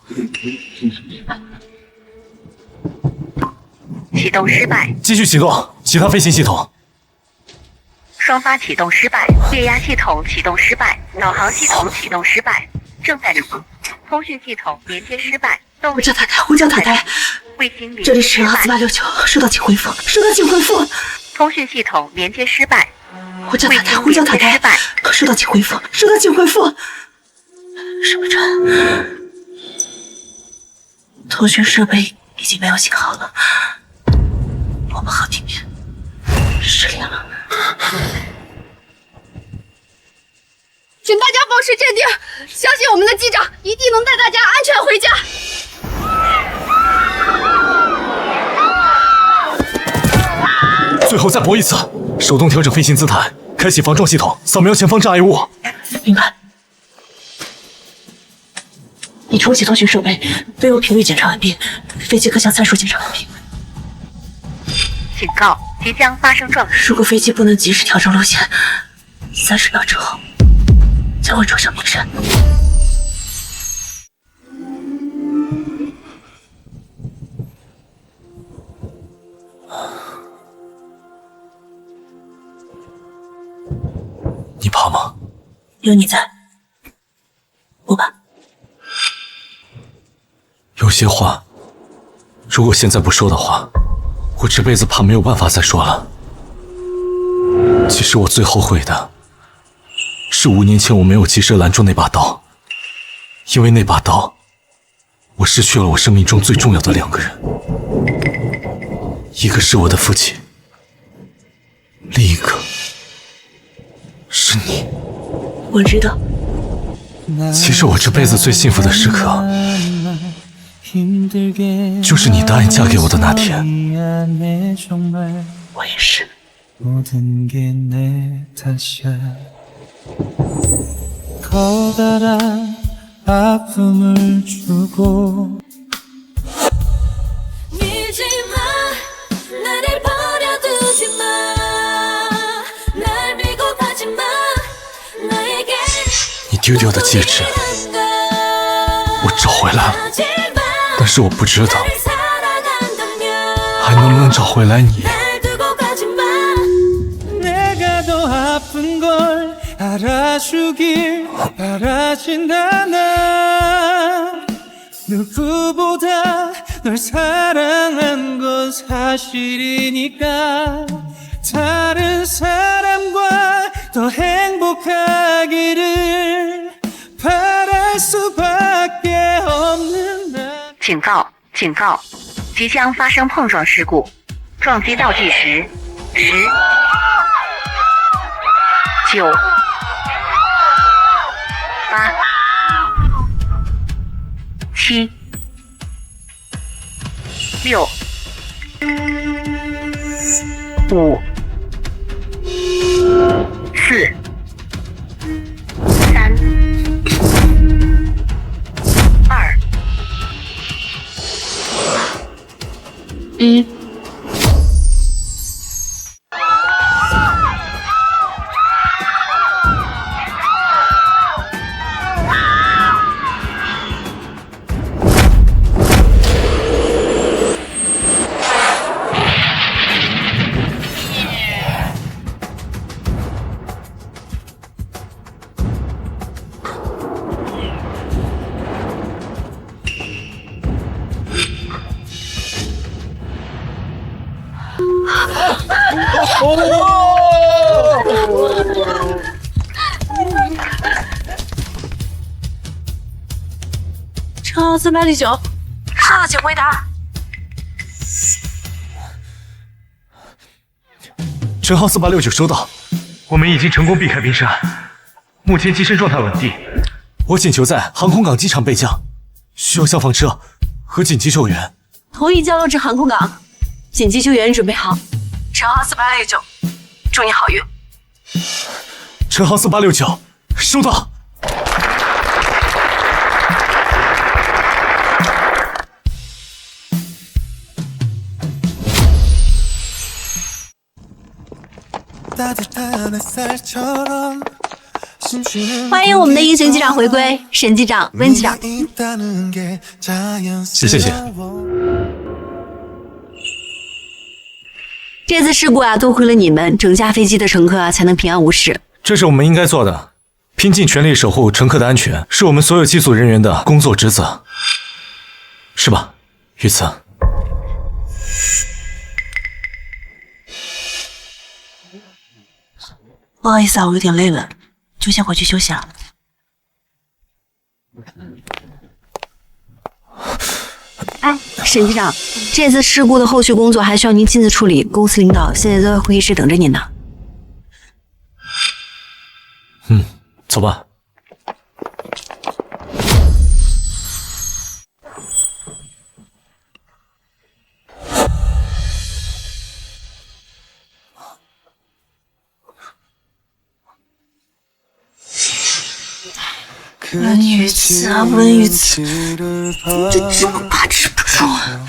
启动失败。继续启动其他飞行系统。双发启动失败，液压系统启动失败，导航系统启动失败，正在通讯系统连接失败。呼叫塔台。这里是航4869，收到请回复。通讯系统连接失败。呼叫塔台，收到请回复。沈不川，通讯设备已经没有信号了，我们和地面失联了。请大家保持镇定，相信我们的机长一定能带大家安全回家。最后再搏一次，手动调整飞行姿态，开启防撞系统，扫描前方障碍物。明白。已重启通讯设备，飞油频率检查完毕，飞机各项参数检查完毕。警告，即将发生撞击。如果飞机不能及时调整路线，30秒之后将会撞上冰山。你怕吗？有你在，不怕。有些话，如果现在不说的话，我这辈子怕没有办法再说了。其实我最后悔的是5年前我没有及时拦住那把刀，因为那把刀，我失去了我生命中最重要的2个人，一个是我的父亲，另一个是你。我知道。其实我这辈子最幸福的时刻，就是你答应嫁给我的那天。我也是。你丢掉的戒指，我找回来了，但是我不知道还能不能找回来你。 알아주길 바라진다 난 누구보다 널 사랑한 건 사실이니까 다른 사람과 더 행복하기를 바랄 수밖에 없는 나 警告！警告！即将发生碰撞事故，撞击倒计时10、9、8、7、6、5、4、3、2、1。 乘号369，收到，请回答。乘号4869收到，我们已经成功避开冰山，目前机身状态稳定。我请求在航空港机场备降，需要消防车和紧急救援。同意降落至航空港，紧急救援准备好。乘号4869，祝你好运。乘号4869收到。 欢迎我们的英雄机长回归，沈机长、温机长。谢谢。这次事故啊，多亏了你们，整架飞机的乘客啊才能平安无事。这是我们应该做的，拼尽全力守护乘客的安全，是我们所有机组人员的工作职责，是吧，玉慈？ 不好意思啊，我有点累了，就先回去休息了。哎，沈机长，这次事故的后续工作还需要您亲自处理，公司领导现在都在会议室等着您呢。走吧。温雨慈啊，温雨慈，你就这么把持不住啊？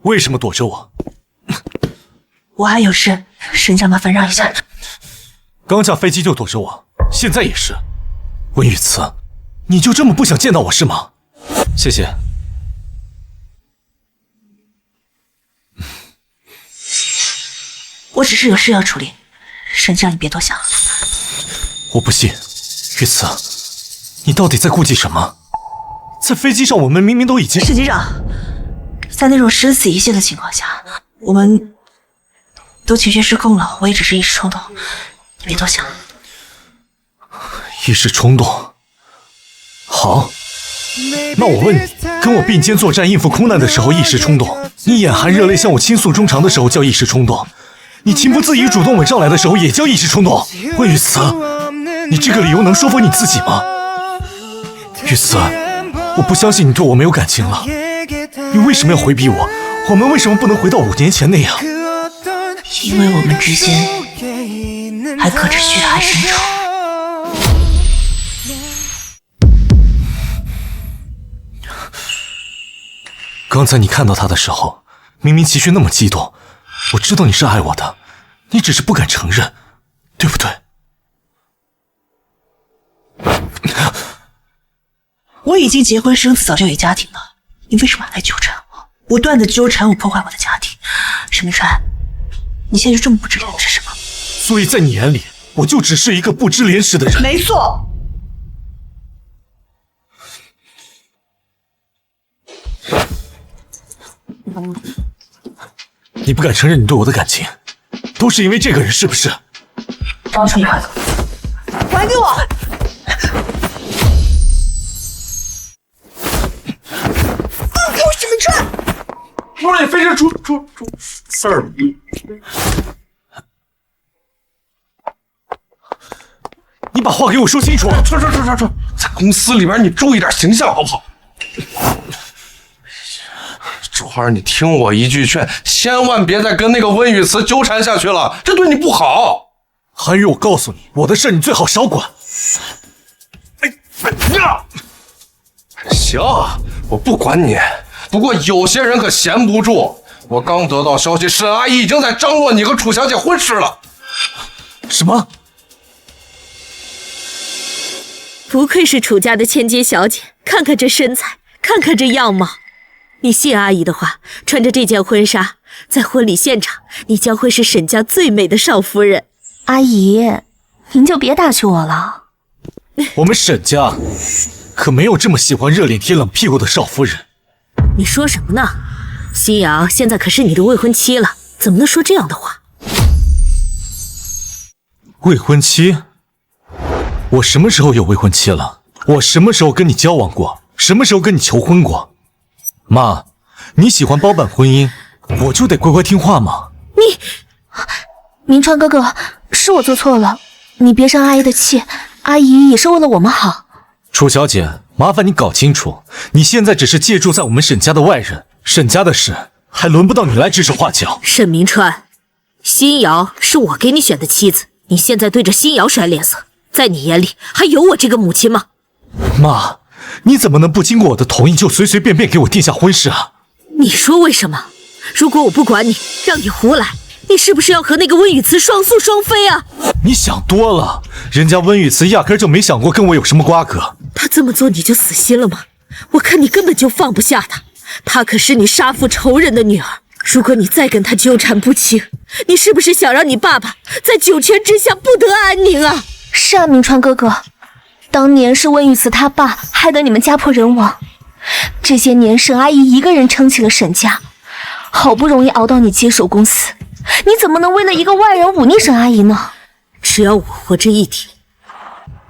为什么躲着我？我还有事，沈家麻烦让一下。刚下飞机就躲着我，现在也是。温雨慈，你就这么不想见到我是吗？谢谢。我只是有事要处理，沈家你别多想。我不信，雨慈，你到底在顾忌什么？在飞机上我们明明都已经……沈局长，在那种生死一线的情况下，我们都情绪失控了，我也只是一时冲动，你别多想。一时冲动。好，那我问你，跟我并肩作战应付空难的时候一时冲动，你眼含热泪向我倾诉衷肠的时候叫一时冲动，你情不自已主动吻上来的时候也叫一时冲动。温雨慈，你这个理由能说服你自己吗？雨慈，我不相信你对我没有感情了，你为什么要回避我？我们为什么不能回到5年前那样？因为我们之间还隔着血海深仇。刚才你看到他的时候，明明情绪那么激动，我知道你是爱我的，你只是不敢承认，对不对？我已经结婚生子，早就有家庭了，你为什么还来纠缠我？不断的纠缠我，破坏我的家庭。沈明川，你现在就这么不知廉耻是吗？所以在你眼里，我就只是一个不知廉耻的人。没错。你不敢承认你对我的感情，都是因为这个人，是不是？张春，你快走，还给我！放开我，沈明川！不是你非是出事儿了。你把话给我说清楚！说，在公司里边你注意点形象好不好？主儿，你听我一句劝，千万别再跟那个温雨慈纠缠下去了，这对你不好。韩宇，我告诉你，我的事你最好少管。行，我不管你。不过有些人可闲不住。我刚得到消息，沈阿姨已经在张罗你和楚小姐婚事了。什么？不愧是楚家的千金小姐，看看这身材，看看这样貌。你信阿姨的话，穿着这件婚纱，在婚礼现场，你将会是沈家最美的少夫人。阿姨，您就别打趣我了。我们沈家可没有这么喜欢热脸贴冷屁股的少夫人。你说什么呢？新瑶现在可是你的未婚妻了，怎么能说这样的话？未婚妻？我什么时候有未婚妻了？我什么时候跟你交往过？什么时候跟你求婚过？妈，你喜欢包办婚姻，我就得乖乖听话吗？你，明川哥哥，是我做错了，你别生阿姨的气，阿姨也是为了我们好。楚小姐，麻烦你搞清楚，你现在只是借住在我们沈家的外人，沈家的事还轮不到你来指手画脚。沈明川，新瑶是我给你选的妻子，你现在对着新瑶甩脸色，在你眼里还有我这个母亲吗？妈，你怎么能不经过我的同意就随随便便给我定下婚事啊？你说为什么？如果我不管你，让你胡来，你是不是要和那个温雨慈双宿双飞啊？你想多了，人家温雨慈压根就没想过跟我有什么瓜葛。他这么做你就死心了吗？我看你根本就放不下他，她可是你杀父仇人的女儿。如果你再跟他纠缠不清，你是不是想让你爸爸在九泉之下不得安宁啊？是啊，明川哥哥，当年是温雨慈他爸害得你们家破人亡，这些年沈阿姨一个人撑起了沈家，好不容易熬到你接手公司，你怎么能为了一个外人忤逆沈阿姨呢？只要我活着一天，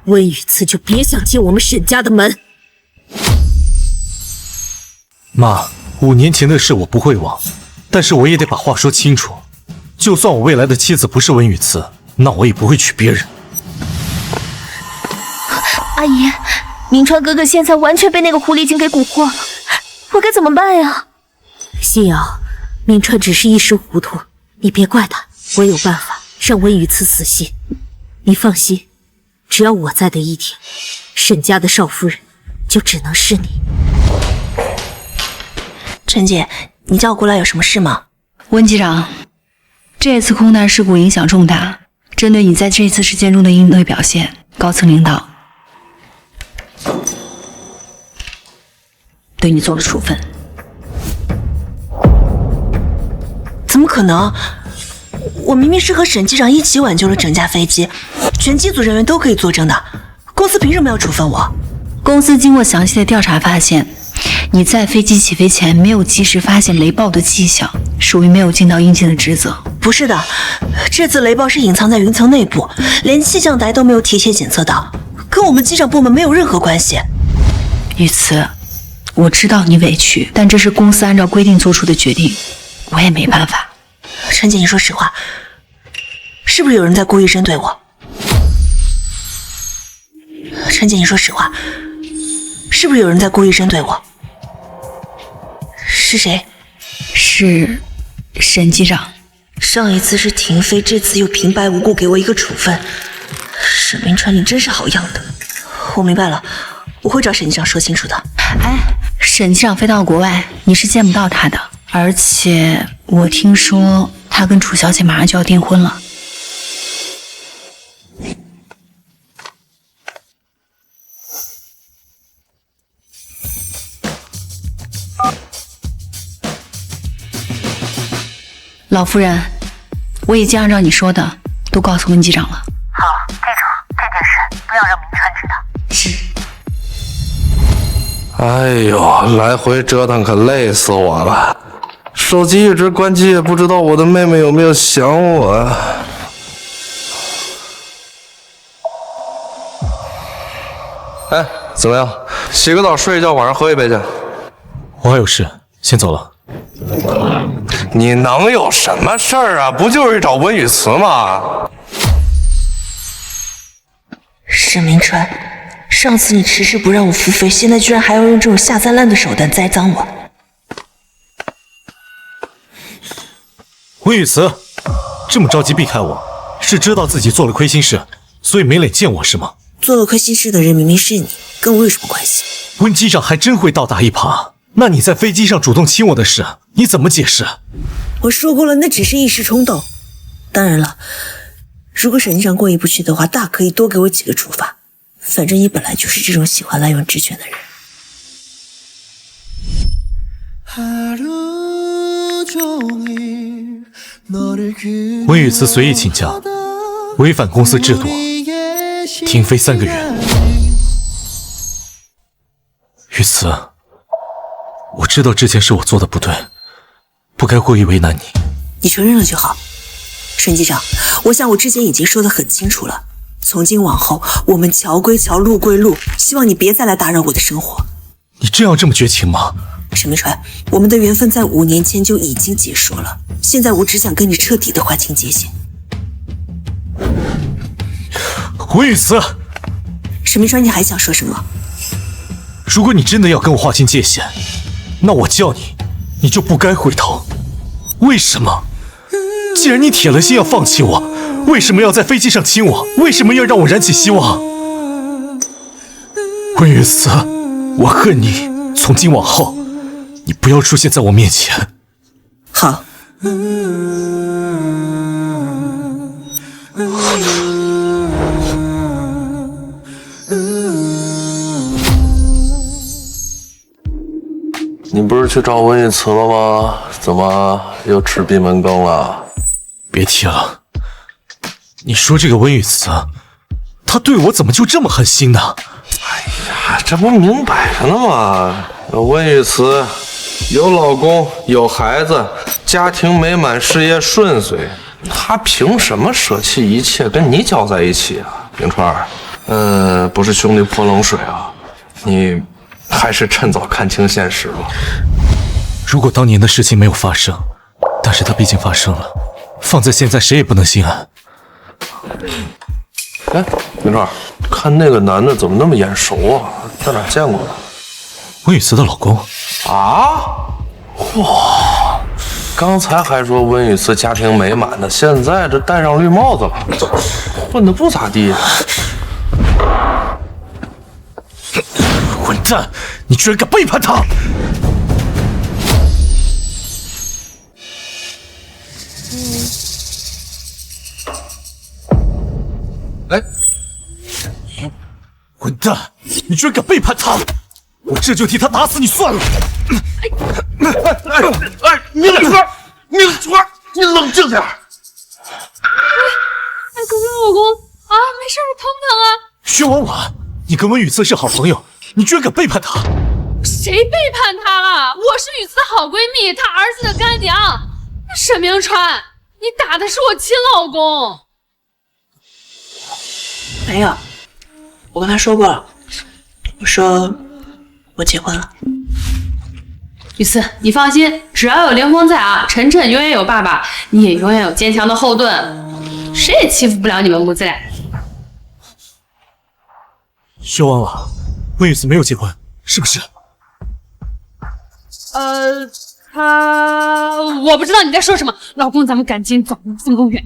温雨慈就别想进我们沈家的门。妈，5年前的事我不会忘，但是我也得把话说清楚。就算我未来的妻子不是温雨慈，那我也不会娶别人。阿姨，明川哥哥现在完全被那个狐狸精给蛊惑了，我该怎么办呀？夕瑶，明川只是一时糊涂，你别怪他，我有办法让温雨慈死心。你放心，只要我在的一天，沈家的少夫人就只能是你。陈姐，你叫我过来有什么事吗？温机长，这次空难事故影响重大，针对你在这次事件中的应对表现，高层领导对你做了处分。怎么可能？我明明是和沈机长一起挽救了整架飞机，全机组人员都可以作证的，公司凭什么要处分我？公司经过详细的调查发现，你在飞机起飞前没有及时发现雷暴的迹象，属于没有尽到应尽的职责。不是的，这次雷暴是隐藏在云层内部，连气象台都没有提前检测到，跟我们机长部门没有任何关系。于此，我知道你委屈，但这是公司按照规定做出的决定，我也没办法。陈姐，你说实话，是不是有人在故意针对我？陈姐，你说实话，是不是有人在故意针对我？是谁？是沈机长。上一次是停飞，这次又平白无故给我一个处分。沈明川，你真是好样的！我明白了，我会找沈机长说清楚的。哎，沈机长飞到国外，你是见不到他的。而且我听说他跟楚小姐马上就要订婚了。老夫人，我已经按照你说的都告诉温机长了。好，记住这件事不要让明川知道。是。哎呦，来回折腾可累死我了。手机一直关机，也不知道我的妹妹有没有想我。哎，怎么样？洗个澡，睡一觉，晚上喝一杯去。我还有事，先走了。你能有什么事儿啊？不就是找温雨慈吗？沈明川，上次你迟迟不让我付费，现在居然还要用这种下三滥的手段栽赃我。温雨慈，这么着急避开我，是知道自己做了亏心事，所以没脸见我是吗？做了亏心事的人明明是你，跟我有什么关系？温机长还真会倒打一耙。那你在飞机上主动亲我的事，你怎么解释？我说过了，那只是一时冲动。当然了，如果沈机长过意不去的话，大可以多给我几个处罚。反正你本来就是这种喜欢滥用职权的人。温雨慈随意请假，违反公司制度，停飞3个月。雨慈，我知道之前是我做的不对，不该过于为难你。你承认了就好。沈机长，我想我之前已经说得很清楚了，从今往后我们桥归桥，路归路，希望你别再来打扰我的生活。你真要这么绝情吗？沈明川，我们的缘分在5年前就已经结束了，现在我只想跟你彻底的划清界限。温雨慈，沈明川，你还想说什么？如果你真的要跟我划清界限，那我叫你，你就不该回头。为什么？既然你铁了心要放弃我，为什么要在飞机上亲我？为什么要让我燃起希望？温雨慈，我恨你，从今往后，你不要出现在我面前。好。你不是去找温雨慈了吗？怎么又吃闭门羹了？别提了。你说这个温雨慈，她对我怎么就这么狠心呢？哎呀，这不明摆着呢吗？温雨慈有老公有孩子，家庭美满，事业顺遂，她凭什么舍弃一切跟你搅在一起啊？明川，不是兄弟泼冷水啊，你还是趁早看清现实吧。如果当年的事情没有发生，但是它毕竟发生了，放在现在谁也不能心安。哎，明川，看那个男的怎么那么眼熟啊？在哪见过的？温雨慈的老公。啊？哇！刚才还说温雨慈家庭美满的，现在这戴上绿帽子了，混的不咋地。混蛋！你居然敢背叛他！哎，混蛋！你居然敢背叛他！我这就替他打死你算了！明川，你冷静点。可是老公啊，没事，疼不疼啊？薛婉婉，你跟温雨慈是好朋友，你居然敢背叛他！谁背叛他了？我是雨慈的好闺蜜，她儿子的干娘。沈明川，你打的是我亲老公。没有，我跟他说过了，我说我结婚了。雨慈，你放心，只要有凌风在啊，晨晨永远有爸爸，你也永远有坚强的后盾，谁也欺负不了你们母子俩。薛婉婉，温雨慈没有结婚，是不是？我不知道你在说什么，老公，咱们赶紧走，分公园。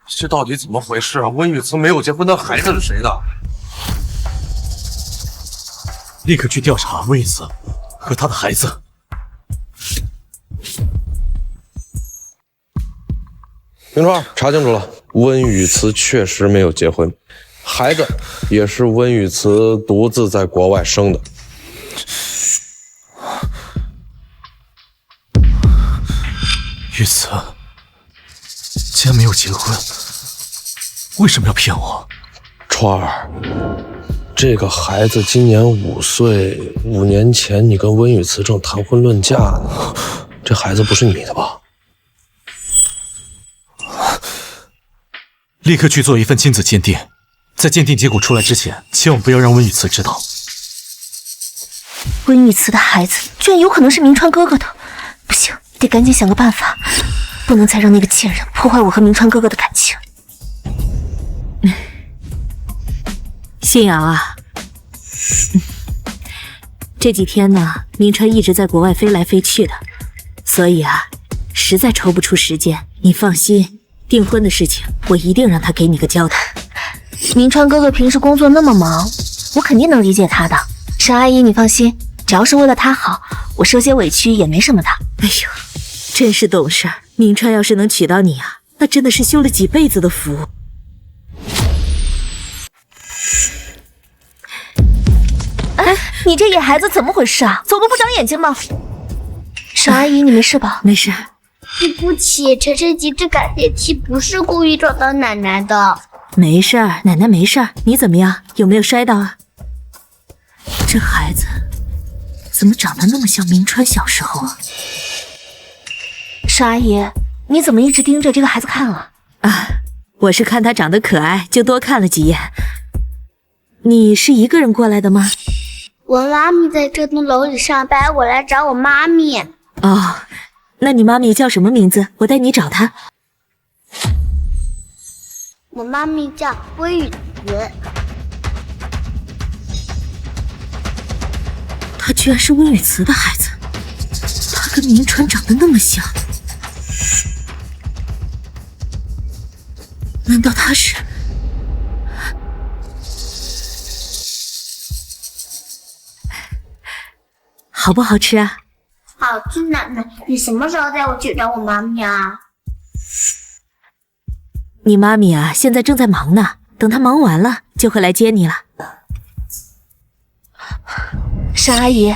这到底怎么回事啊？温雨慈没有结婚，那孩子是谁的？立刻去调查温雨慈和他的孩子。明川，查清楚了，温雨慈确实没有结婚，孩子也是温雨慈独自在国外生的。雨慈既然没有结婚，为什么要骗我？川儿，这个孩子今年5岁，5年前你跟温雨慈正谈婚论嫁呢，这孩子不是你的吧？立刻去做一份亲子鉴定，在鉴定结果出来之前，千万不要让温雨慈知道。温雨慈的孩子居然有可能是明川哥哥的，不行，得赶紧想个办法，不能再让那个贱人破坏我和明川哥哥的感情。信阳啊，这几天呢，明川一直在国外飞来飞去的，所以啊，实在抽不出时间。你放心，订婚的事情我一定让他给你个交代。明川哥哥平时工作那么忙，我肯定能理解他的。沈阿姨，你放心，只要是为了他好，我受些委屈也没什么的。哎呦，真是懂事。明川要是能娶到你啊，那真的是修了几辈子的福。哎，你这野孩子怎么回事啊？走路不长眼睛吗？沈阿姨，你没事吧？没事。对不起，晨晨急着赶电梯，不是故意撞到奶奶的。没事儿，奶奶没事儿。你怎么样？有没有摔倒啊？这孩子怎么长得那么像明川小时候啊？沈阿姨，你怎么一直盯着这个孩子看啊？啊，我是看他长得可爱，就多看了几眼。你是一个人过来的吗？我妈咪在这栋楼里上班，我来找我妈咪。哦，那你妈咪叫什么名字？我带你找她。我妈咪叫温雨慈。她居然是温雨慈的孩子，她跟明川长得那么像，难道她是？好不好吃啊？好吃，奶奶，你什么时候带我去找我妈咪啊？你妈咪啊，现在正在忙呢，等她忙完了就会来接你了。沈阿姨，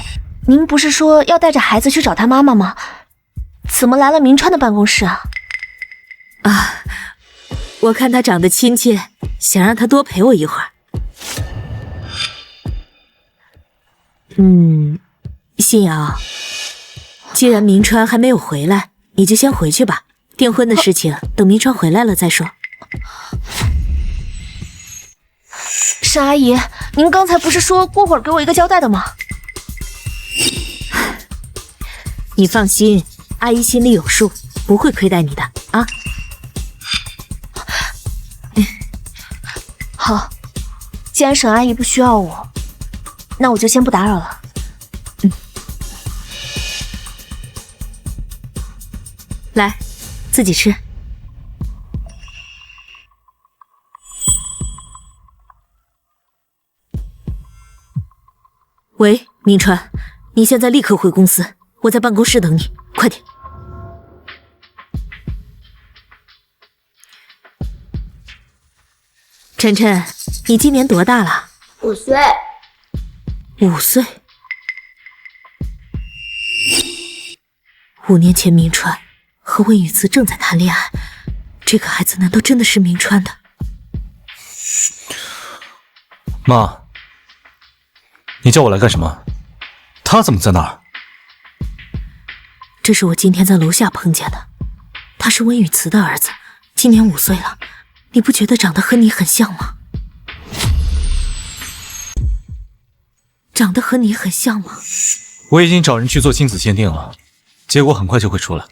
您不是说要带着孩子去找他妈妈吗？怎么来了明川的办公室啊？啊，我看他长得亲切，想让他多陪我一会儿。信瑶，既然明川还没有回来，你就先回去吧。订婚的事情等明川回来了再说。沈阿姨，您刚才不是说过会儿给我一个交代的吗？你放心，阿姨心里有数，不会亏待你的啊。好，既然沈阿姨不需要我，那我就先不打扰了。来，自己吃。喂，明川，你现在立刻回公司，我在办公室等你，快点。晨晨，你今年多大了？5岁。5岁。5年前，明川和温雨慈正在谈恋爱，这个孩子难道真的是明川的？妈。你叫我来干什么？他怎么在那儿？这是我今天在楼下碰见的，他是温雨慈的儿子，今年5岁了。你不觉得长得和你很像吗？长得和你很像吗？我已经找人去做亲子鉴定了，结果很快就会出来。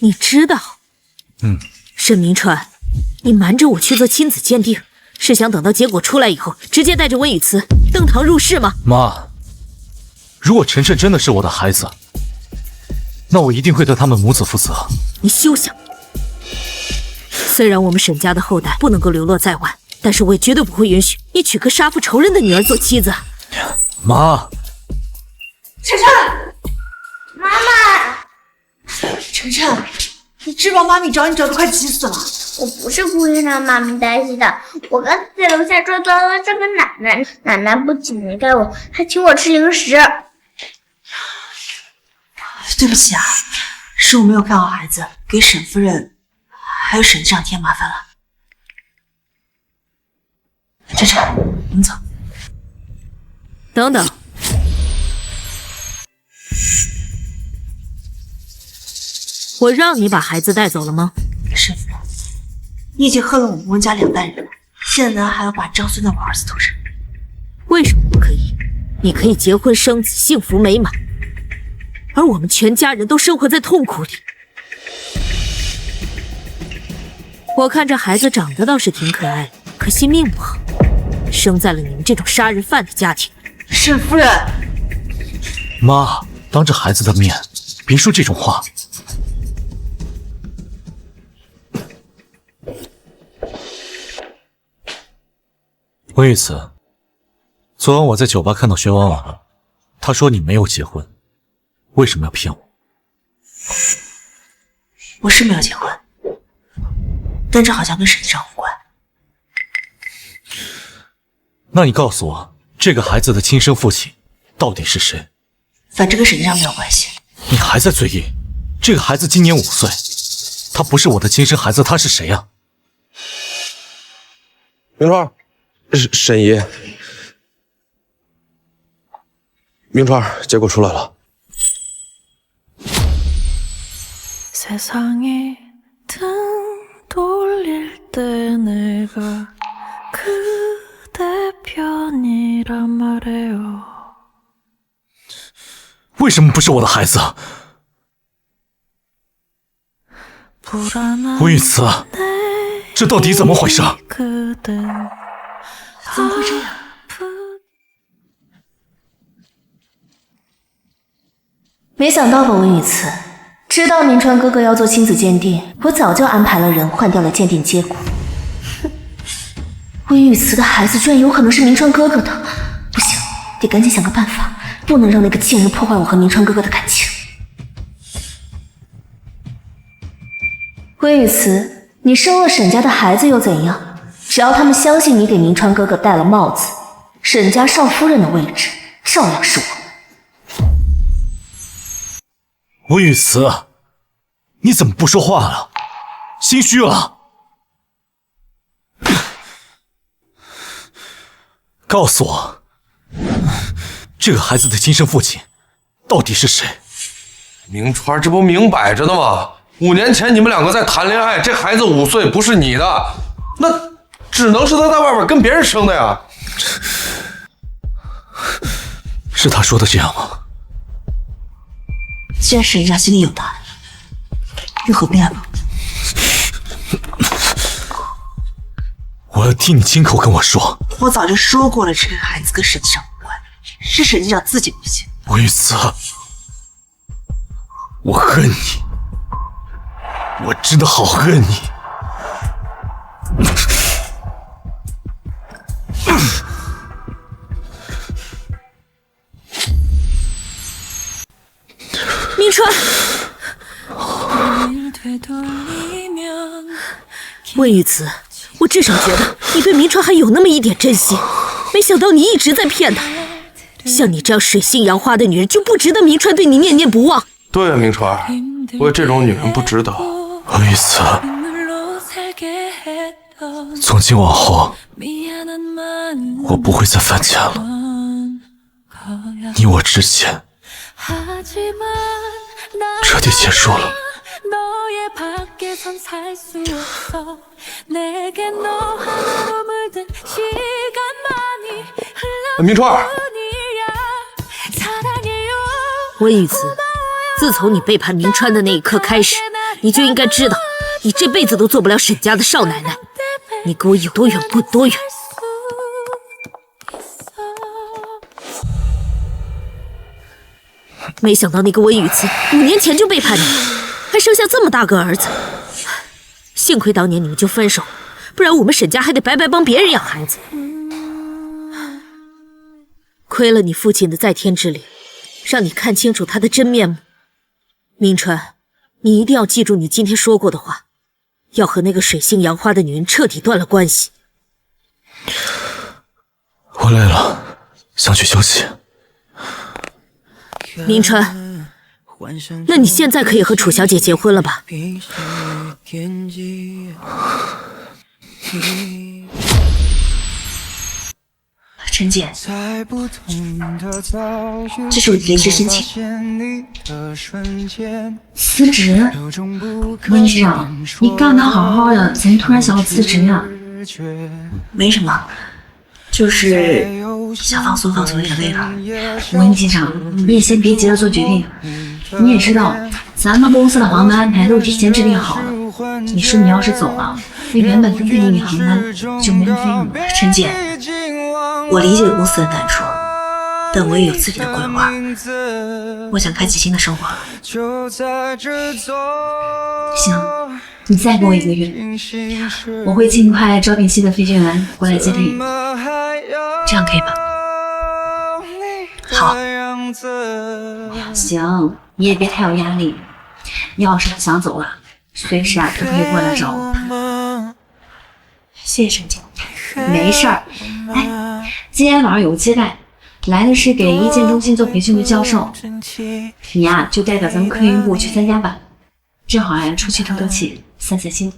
你知道？沈明川，你瞒着我去做亲子鉴定，是想等到结果出来以后，直接带着温雨慈登堂入室吗？妈，如果晨晨真的是我的孩子，那我一定会对他们母子负责。你休想！虽然我们沈家的后代不能够流落在外，但是我也绝对不会允许你娶个杀父仇人的女儿做妻子。妈，晨晨，妈妈，晨晨，你知道妈咪找你找得快急死了。我不是故意让妈咪担心的，我刚才在楼下抓到了这个奶奶，奶奶不仅没带我，还请我吃零食。对不起啊，是我没有看好孩子，给沈夫人还有沈局长添麻烦了。晨晨，你走。等等，我让你把孩子带走了吗？沈夫人，你已经恨了我们温家2代人了，现在呢还要把张孙在我儿子头上。为什么不可以？你可以结婚生子，幸福美满，而我们全家人都生活在痛苦里。我看这孩子长得倒是挺可爱的，可惜命不好，生在了你们这种杀人犯的家庭。沈夫人，妈，当着孩子的面，别说这种话。温雨慈，昨晚我在酒吧看到薛婉婉了，她说你没有结婚，为什么要骗我？我是没有结婚，但这好像跟沈局长无关。那你告诉我，这个孩子的亲生父亲到底是谁？反正跟沈局长没有关系。你还在嘴硬？这个孩子今年5岁，他不是我的亲生孩子，他是谁呀？明川，沈姨，明川，结果出来了。为什么不是我的孩子？温雨慈，这到底怎么回事？怎么会这样？没想到吧，温雨慈，知道明川哥哥要做亲子鉴定，我早就安排了人换掉了鉴定结果。哼，温雨慈的孩子居然有可能是明川哥哥的，不行，得赶紧想个办法，不能让那个贱人破坏我和明川哥哥的感情。温雨慈，你生了沈家的孩子又怎样？只要他们相信你给明川哥哥戴了帽子，沈家少夫人的位置照样是我。温雨慈，你怎么不说话了？心虚了？告诉我，这个孩子的亲生父亲到底是谁？明川，这不明摆着的吗？5年前你们2个在谈恋爱，这孩子5岁，不是你的，那只能是他在外边跟别人生的呀。是他说的这样吗？既然沈局长心里有答案，又何必害怕？我要听你亲口跟我说。我早就说过了，这个孩子跟沈局长无关，是沈局长自己不信。温雨慈，我恨你，我真的好恨你。明川，温雨慈，我至少觉得你对明川还有那么一点珍惜，没想到你一直在骗他。像你这样水性杨花的女人，就不值得明川对你念念不忘。对啊，明川，我这种女人不值得。温雨慈，从今往后，我不会再犯贱了。你我之间彻底结束了。明川，温雨慈，自从你背叛明川的那一刻开始，你就应该知道，你这辈子都做不了沈家的少奶奶。你给我有多远滚多远。没想到那个温雨慈5年前就背叛你，还生下这么大个儿子。幸亏当年你们就分手，不然我们沈家还得白白帮别人养孩子。亏了你父亲的在天之灵，让你看清楚他的真面目。明川，你一定要记住你今天说过的话，要和那个水性杨花的女人彻底断了关系。我累了，想去休息。明川，那你现在可以和楚小姐结婚了吧？陈姐，这是我的离职申请。辞职？温局长，你干得好好的，怎么突然想要辞职呀？没什么，就是想放松放松也累了。温局长，你也先别急着做决定。你也知道，咱们公司的航班安排都提前制定好了。你说你要是走了，那原本分配给你航班就没人飞你了。陈姐，我理解公司的难处，但我也有自己的规划。我想开启新的生活了。行，你再给我1个月，我会尽快招聘新的飞行员过来接替你，这样可以吧？好。行，你也别太有压力。你要是想走了，随时都可以过来找我。谢谢陈姐。没事儿。哎，今天晚上有个接待，来的是给一建中心做培训的教授，你呀就代表咱们客运部去参加吧，正好呀出去透透气，散散心。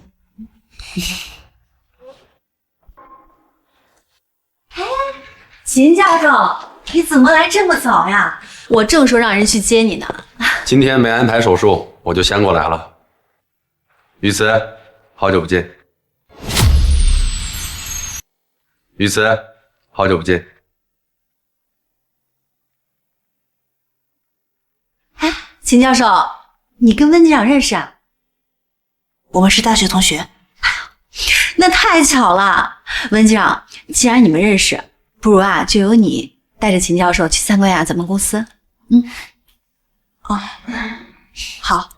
哎，秦教授，你怎么来这么早呀？我正说让人去接你呢。今天没安排手术，我就先过来了。雨慈，好久不见。雨慈，好久不见。哎，秦教授，你跟温局长认识啊？我们是大学同学。那太巧了，温局长，既然你们认识，不如啊就由你带着秦教授去参观下咱们公司。哦，好。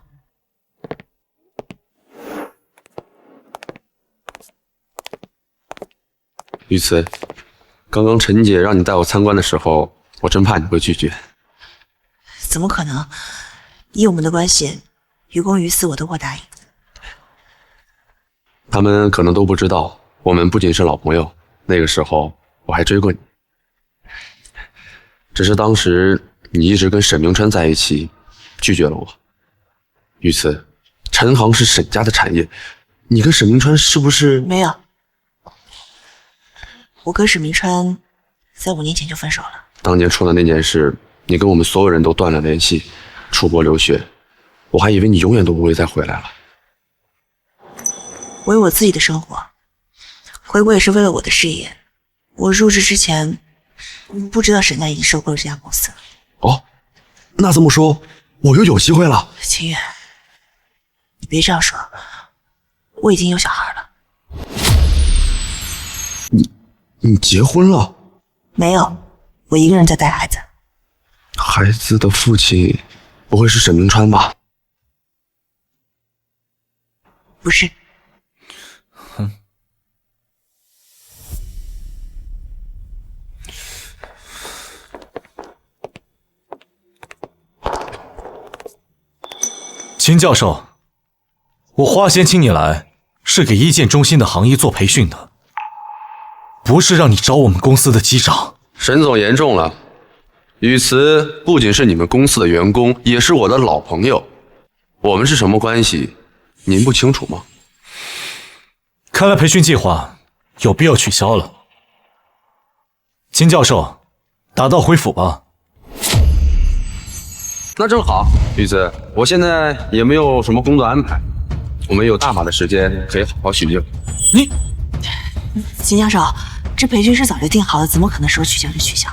雨慈，刚刚陈姐让你带我参观的时候，我真怕你会拒绝。怎么可能？以我们的关系，于公于私我都会答应。他们可能都不知道，我们不仅是老朋友，那个时候我还追过你。只是当时你一直跟沈明川在一起，拒绝了我。雨慈，陈航是沈家的产业，你跟沈明川是不是？没有。我跟沈明川在5年前就分手了。当年出了那件事，你跟我们所有人都断了联系，出国留学，我还以为你永远都不会再回来了。我有我自己的生活，回国也是为了我的事业。我入职之前不知道沈家已经收购了这家公司。哦，那这么说，我又有机会了。秦远，你别这样说，我已经有小孩了。你结婚了？没有，我一个人在带孩子。孩子的父亲不会是沈明川吧？不是。哼。秦教授，我花钱请你来，是给一建中心的行业做培训的，不是让你找我们公司的机长。沈总言重了，雨慈不仅是你们公司的员工，也是我的老朋友。我们是什么关系，您不清楚吗？看来培训计划有必要取消了。秦教授，打道回府吧。那正好，雨慈，我现在也没有什么工作安排，我们有大把的时间可以好好学学。你，秦教授，这培训是早就定好的，怎么可能说取消就取消？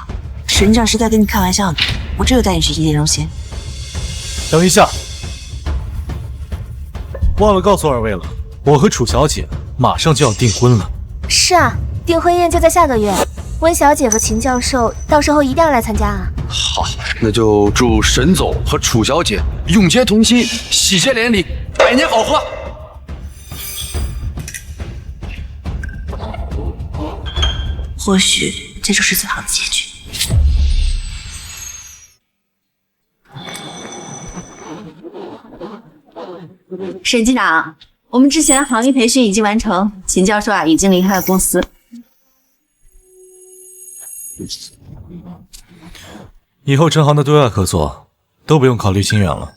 沈长是在跟你开玩笑呢，我这就带你去一建中心。等一下，忘了告诉二位了，我和楚小姐马上就要订婚了。是啊，订婚宴就在下个月，温小姐和秦教授到时候一定要来参加啊。好，那就祝沈总和楚小姐永结同心，喜结连理，百年好合。或许这就是最好的结局。沈机长，我们之前的行业培训已经完成，秦教授已经离开了公司。以后陈航的对外合作都不用考虑清远了。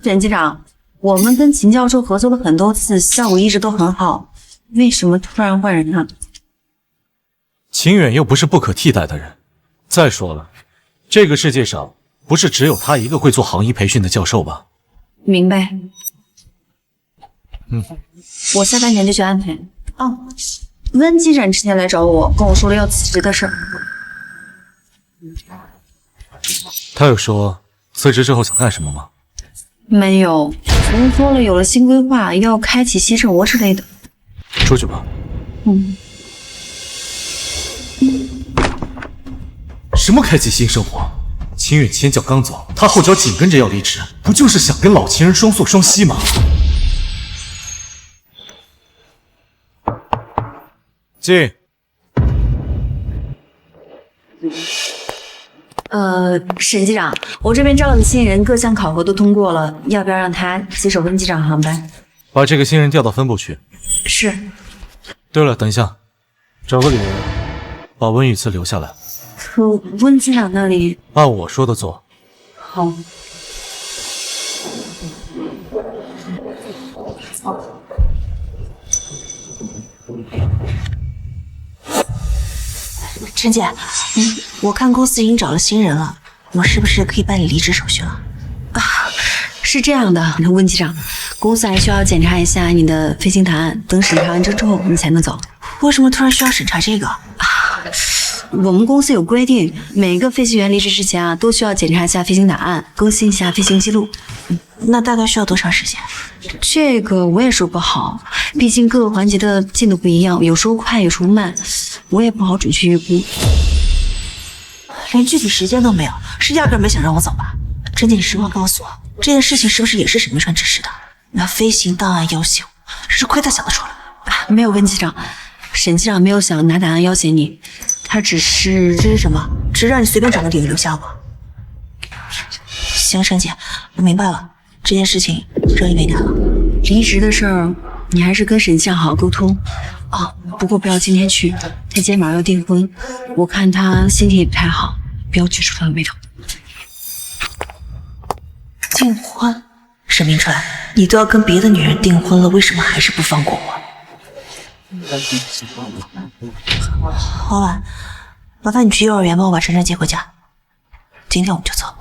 沈机长，我们跟秦教授合作了很多次，效果一直都很好，为什么突然换人呢？秦远又不是不可替代的人。再说了，这个世界上不是只有他一个会做行医培训的教授吧？明白。嗯，我下半年就去安排。哦，温机长之前来找我，跟我说了要辞职的事儿。他有说辞职之后想干什么吗？没有，只是说了有了新规划，要开启西城国之类的。出去吧。嗯。什么开启新生活？秦远前脚刚走，他后脚紧跟着要离职，不就是想跟老情人双宿双栖吗？进。沈机长，我这边招了新人，各项考核都通过了，要不要让他接手温机长航班？把这个新人调到分部去。是。对了，等一下，找个理由把温雨慈留下来。可温机长那里……按我说的做。好。陈姐，我看公司已经找了新人了，我是不是可以办理离职手续了？啊，是这样的，温机长，公司还需要检查一下你的飞行档案，等审查完之后你才能走。为什么突然需要审查这个？我们公司有规定，每个飞行员离职之前都需要检查一下飞行档案，更新一下飞行记录。那大概需要多长时间？这个我也说不好，毕竟各个环节的进度不一样，有时候快，有时候慢，我也不好准确预估。连具体时间都没有，是压根没想让我走吧？陈姐，你实话告诉我，这件事情是不是也是沈明川指示的？那飞行档案要求，是亏他想得出来。没有，温机长，沈机长没有想拿档案要挟你，他只是……这是什么？只是让你随便找个理由留下我。行，沈姐，我明白了，这件事情让你为难了。离职的事儿，你还是跟沈机长好好沟通。哦，不过不要今天去，他今天晚上要订婚，我看他心情也不太好，不要拘束他的眉头。订婚？沈明川，你都要跟别的女人订婚了，为什么还是不放过我？好晚，麻烦你去幼儿园帮我把晨晨接回家。今天我们就走。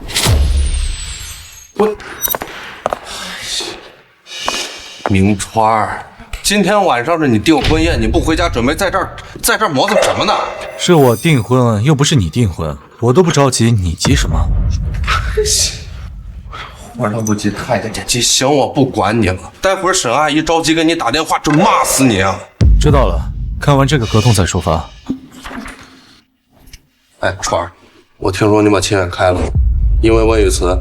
明川，今天晚上是你订婚宴，你不回家准备在这儿磨蹭什么呢？是我订婚，又不是你订婚，我都不着急，你急什么？我来不及，太监急。行，我不管你了。待会儿沈阿姨着急给你打电话，准骂死你啊！知道了，看完这个合同再说发。哎，川儿，我听说你把秦远开了，因为温雨慈。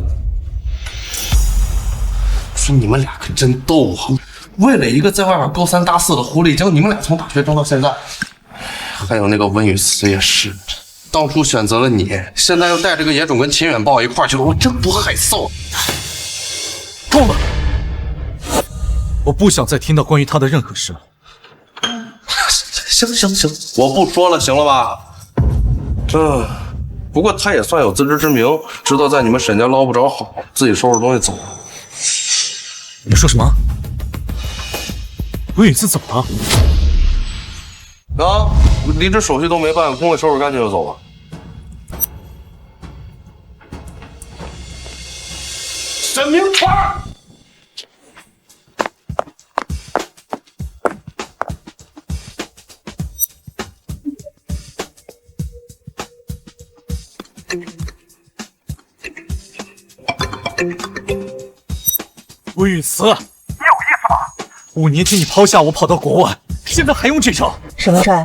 说你们俩可真逗啊！为了一个在外面高三大四的狐狸精，你们俩从大学争到现在。还有那个温雨慈也是，当初选择了你，现在又带着个野种跟秦远抱一块去了，我真不害臊。够了！我不想再听到关于他的任何事了。行，我不说了，行了吧？不过他也算有自知之明，知道在你们沈家捞不着好，自己收拾东西走了。你说什么？温雨慈怎么了？啊，离职手续都没办，工位收拾干净就走了。沈明川。温雨慈，你有意思吗？5年前你抛下我跑到国外，现在还用这招？沈文川，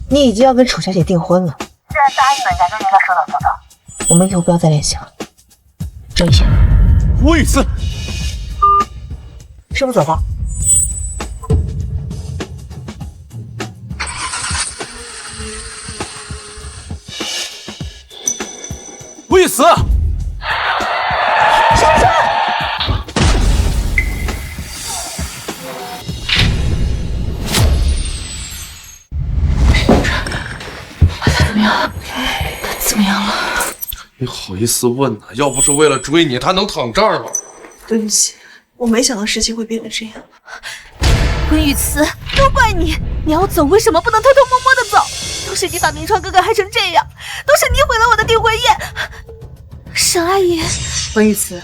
你已经要跟楚小姐订婚了。既然答应人家，就应该说到做到。我们以后不要再联系了。郑一贤，温雨慈，师傅走吧。温雨慈。怎么样了？你好意思问呢？要不是为了追你，他能躺这儿吗？对不起，我没想到事情会变成这样。温雨慈，都怪你！你要走，为什么不能偷偷摸摸的走？都是你把明川哥哥害成这样，都是你毁了我的订婚宴。沈阿姨，温雨慈，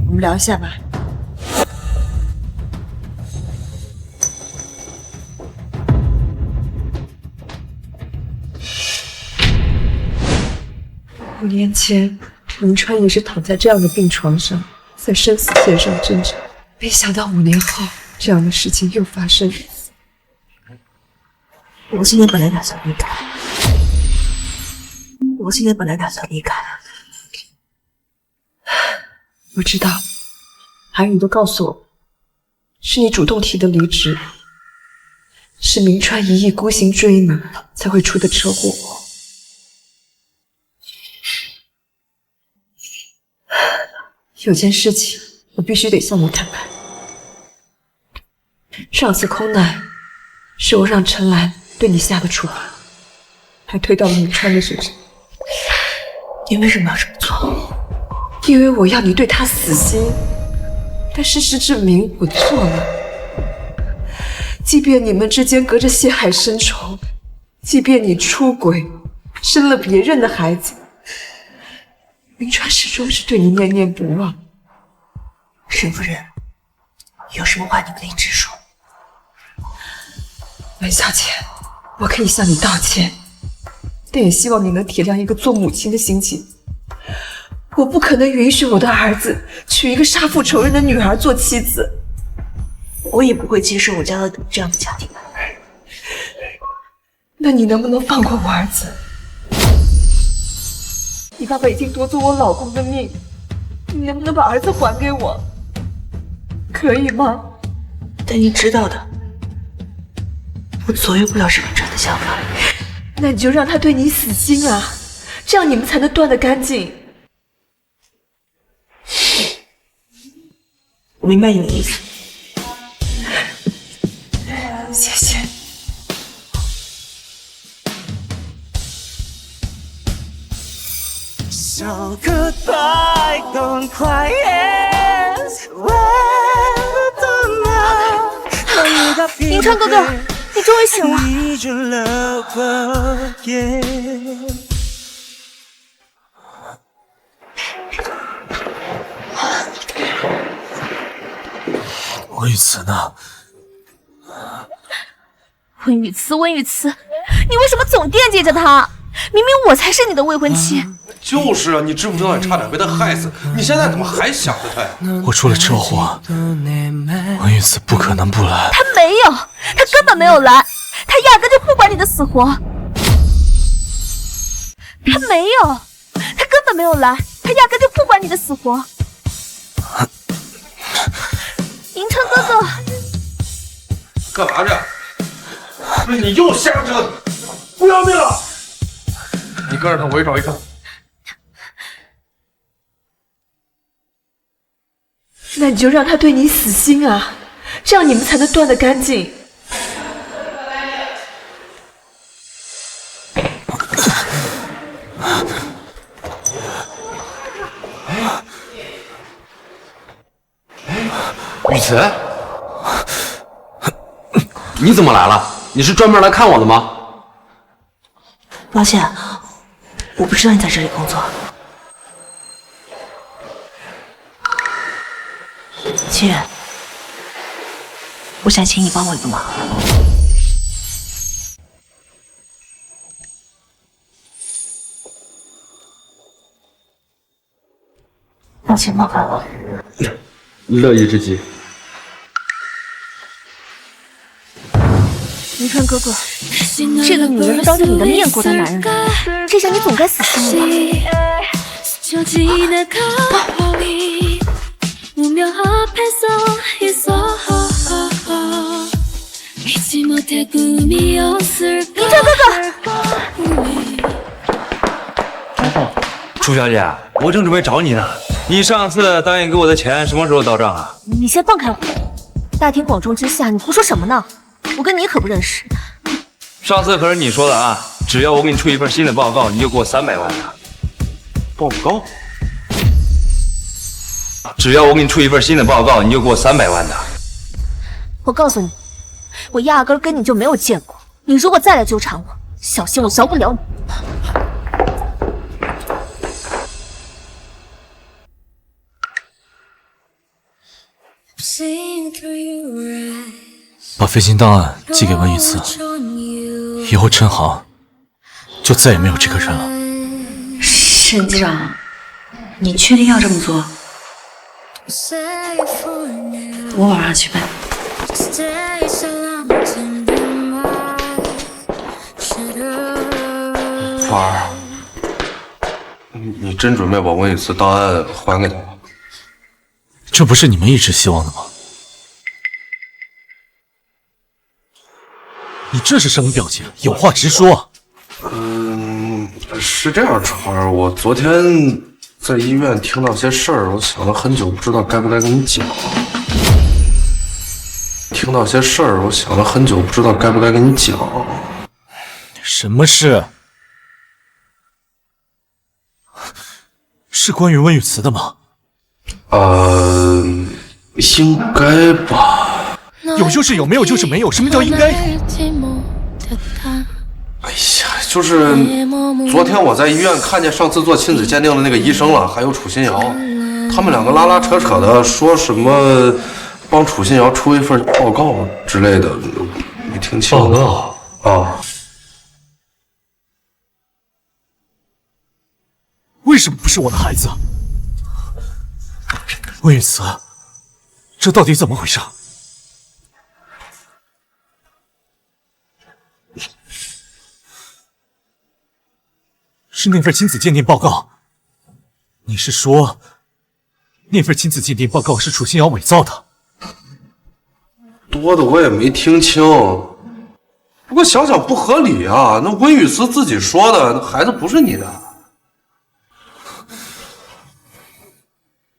我们聊一下吧。5年前，明川也是躺在这样的病床上，在生死线上挣扎。没想到5年后，这样的事情又发生。我今天本来打算离开，我知道，韩宇都告诉我，是你主动提的离职，是明川一意孤行追你才会出的车祸。有件事情我必须得向你坦白，上次空难是我让陈兰对你下的处罚，还推到了明川的身上。你为什么要这么做？因为我要你对他死心，但事实证明我错了。即便你们之间隔着血海深仇，即便你出轨生了别人的孩子，明川始终是对你念念不忘。沈夫人，有什么话你可以直说。文小姐，我可以向你道歉，但也希望你能体谅一个做母亲的心情。我不可能允许我的儿子娶一个杀父仇人的女儿做妻子，我也不会接受我家的这样的家庭。那你能不能放过我儿子？你爸爸已经夺走我老公的命，你能不能把儿子还给我？可以吗？但你知道的，我左右不了沈明川的想法。那你就让他对你死心啊，这样你们才能断得干净。我明白你的意思，谢谢。So goodbye, don't cry as well. 明川哥哥，你终于醒了。温雨慈呢？温雨慈，温雨慈，你为什么总惦记着他？明明我才是你的未婚妻。就是啊，你知不知道你差点被他害死？你现在怎么还想着他呀？我出了车祸，温雨慈不可能不来。他没有，他根本没有来，他压根就不管你的死活。他没有，他根本没有来，他压根就不管你的死活。银川哥哥，干嘛去？不是你又瞎折腾，不要命了！你跟着他，我去找医生。那你就让他对你死心啊，这样你们才能断得干净。雨慈，你怎么来了？你是专门来看我的吗？抱歉，我不知道你在这里工作。清远，我想请你帮我一个忙。抱歉，冒犯了。乐意之极。明川哥哥，这个女人当着你的面勾搭男人，这下你总该死心了。明川哥哥，楚小姐，我正准备找你呢。你上次答应给我的钱什么时候到账啊？你先放开我！大庭广众之下，你胡说什么呢？我跟你可不认识。上次可是你说的啊，只要我给你出一份新的报告，你就给我300万的。报告？只要我给你出一份新的报告，你就给我300万的。我告诉你，我压根跟你就没有见过。你如果再来纠缠我，小心我饶不了你。把飞行档案寄给温雨慈，以后陈航就再也没有这个人了。沈机长，你确定要这么做？我晚上去办。花儿，你真准备把温雨慈档案还给他吗？这不是你们一直希望的吗？你这是什么表情？有话直说。是这样，川儿，我昨天在医院听到些事儿，我想了很久，不知道该不该跟你讲。听到些事儿，我想了很久，不知道该不该跟你讲。什么事？是关于温雨慈的吗？应该吧。有就是有，没有就是没有。什么叫应该？哎呀，就是昨天我在医院看见上次做亲子鉴定的那个医生了，还有楚新瑶，他们两个拉拉扯扯的，说什么帮楚新瑶出一份报告之类的，没听清。报告啊？为什么不是我的孩子？温雨慈，这到底怎么回事？是那份亲子鉴定报告？你是说那份亲子鉴定报告是楚新瑶伪造的？多的我也没听清，不过想想不合理啊！那温雨慈自己说的，那孩子不是你的。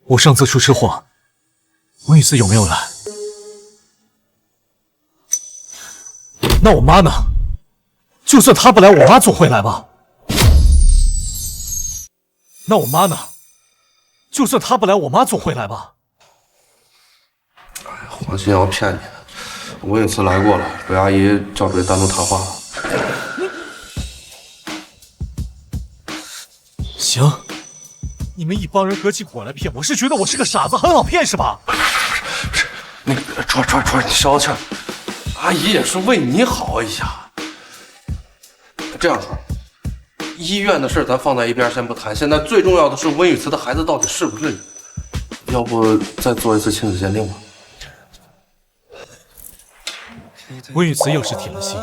我上次出车祸，温雨慈有没有来？那我妈呢？就算她不来，我妈总会来吧？那我妈呢？就算她不来，我妈总会来吧？黄新瑶骗你的，温雨慈来过了，北阿姨叫出来单独谈话了。行，你们一帮人合起伙来骗我，是觉得我是个傻子，很好骗是吧？不是，那个川，你消消气，阿姨也是为你好一下。这样说。医院的事咱放在一边先不谈，现在最重要的是温雨慈的孩子到底是不是你？要不再做一次亲子鉴定吧？温雨慈要是铁了心，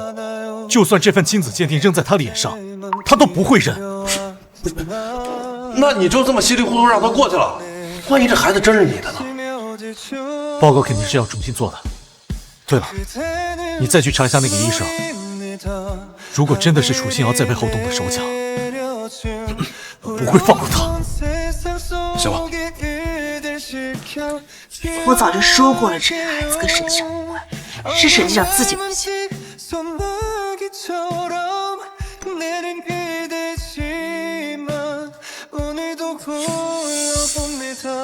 就算这份亲子鉴定扔在他脸上，他都不会认。那你就这么稀里糊涂让他过去了？万一这孩子真是你的呢？报告肯定是要重新做的。对了，你再去查一下那个医生，如果真的是楚心瑶在背后动的手脚，我不会放过他。小王，我早就说过了，这个孩子跟沈机长无关，是沈机长自己不信。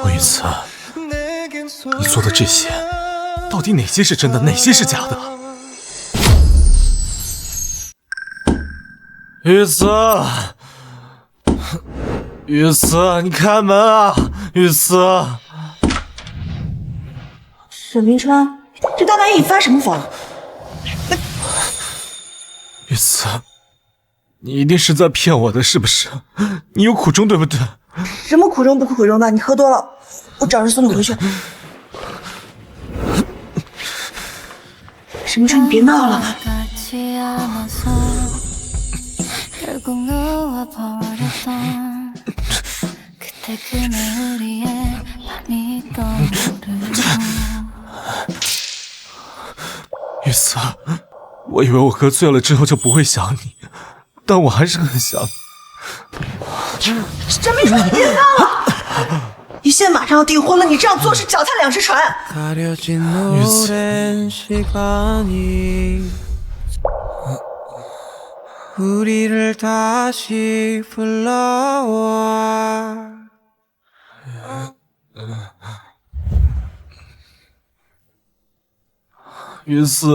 温雨慈，你做的这些，到底哪些是真的，哪些是假的？雨慈，雨慈，你开门啊！雨慈，沈明川，这大半夜你发什么疯？雨慈，你一定是在骗我的，是不是？你有苦衷，对不对？什么苦衷不苦衷的？你喝多了，我找人送你回去。沈明川，你别闹了。雨慈，我以为我喝醉了之后就不会想你，但我还是很想你。沈明川，你别闹了！你现在马上要订婚了，你这样做是脚踏两只船。雨慈，雨慈。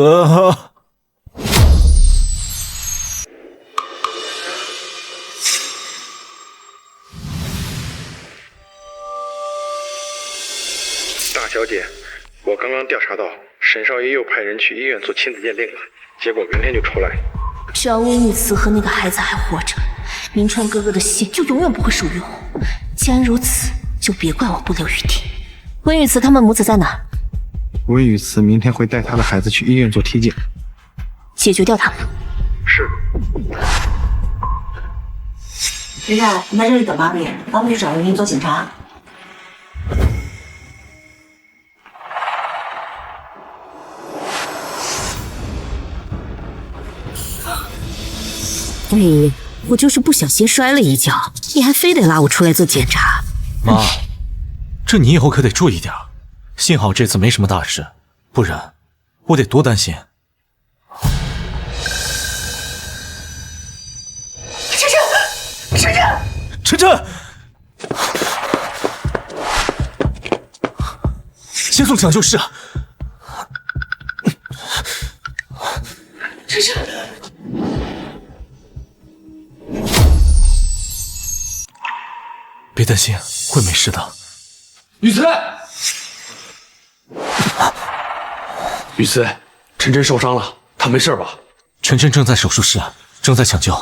大小姐，我刚刚调查到，沈少爷又派人去医院做亲子鉴定了，结果明天就出来。只要温雨慈和那个孩子还活着，明川哥哥的心就永远不会属于我。既然如此，就别怪我不留余地。温雨慈他们母子在哪？温雨慈明天会带他的孩子去医院做体检，解决掉他们。是。林湛，你在这里等妈咪，妈咪去找人做检查。哎，我就是不小心摔了一跤，你还非得拉我出来做检查。妈，这你以后可得注意点。幸好这次没什么大事，不然我得多担心。晨晨，晨晨，先送抢救室。晨晨。别担心，会没事的。雨慈，雨慈，晨晨受伤了，他没事吧？晨晨正在手术室，正在抢救。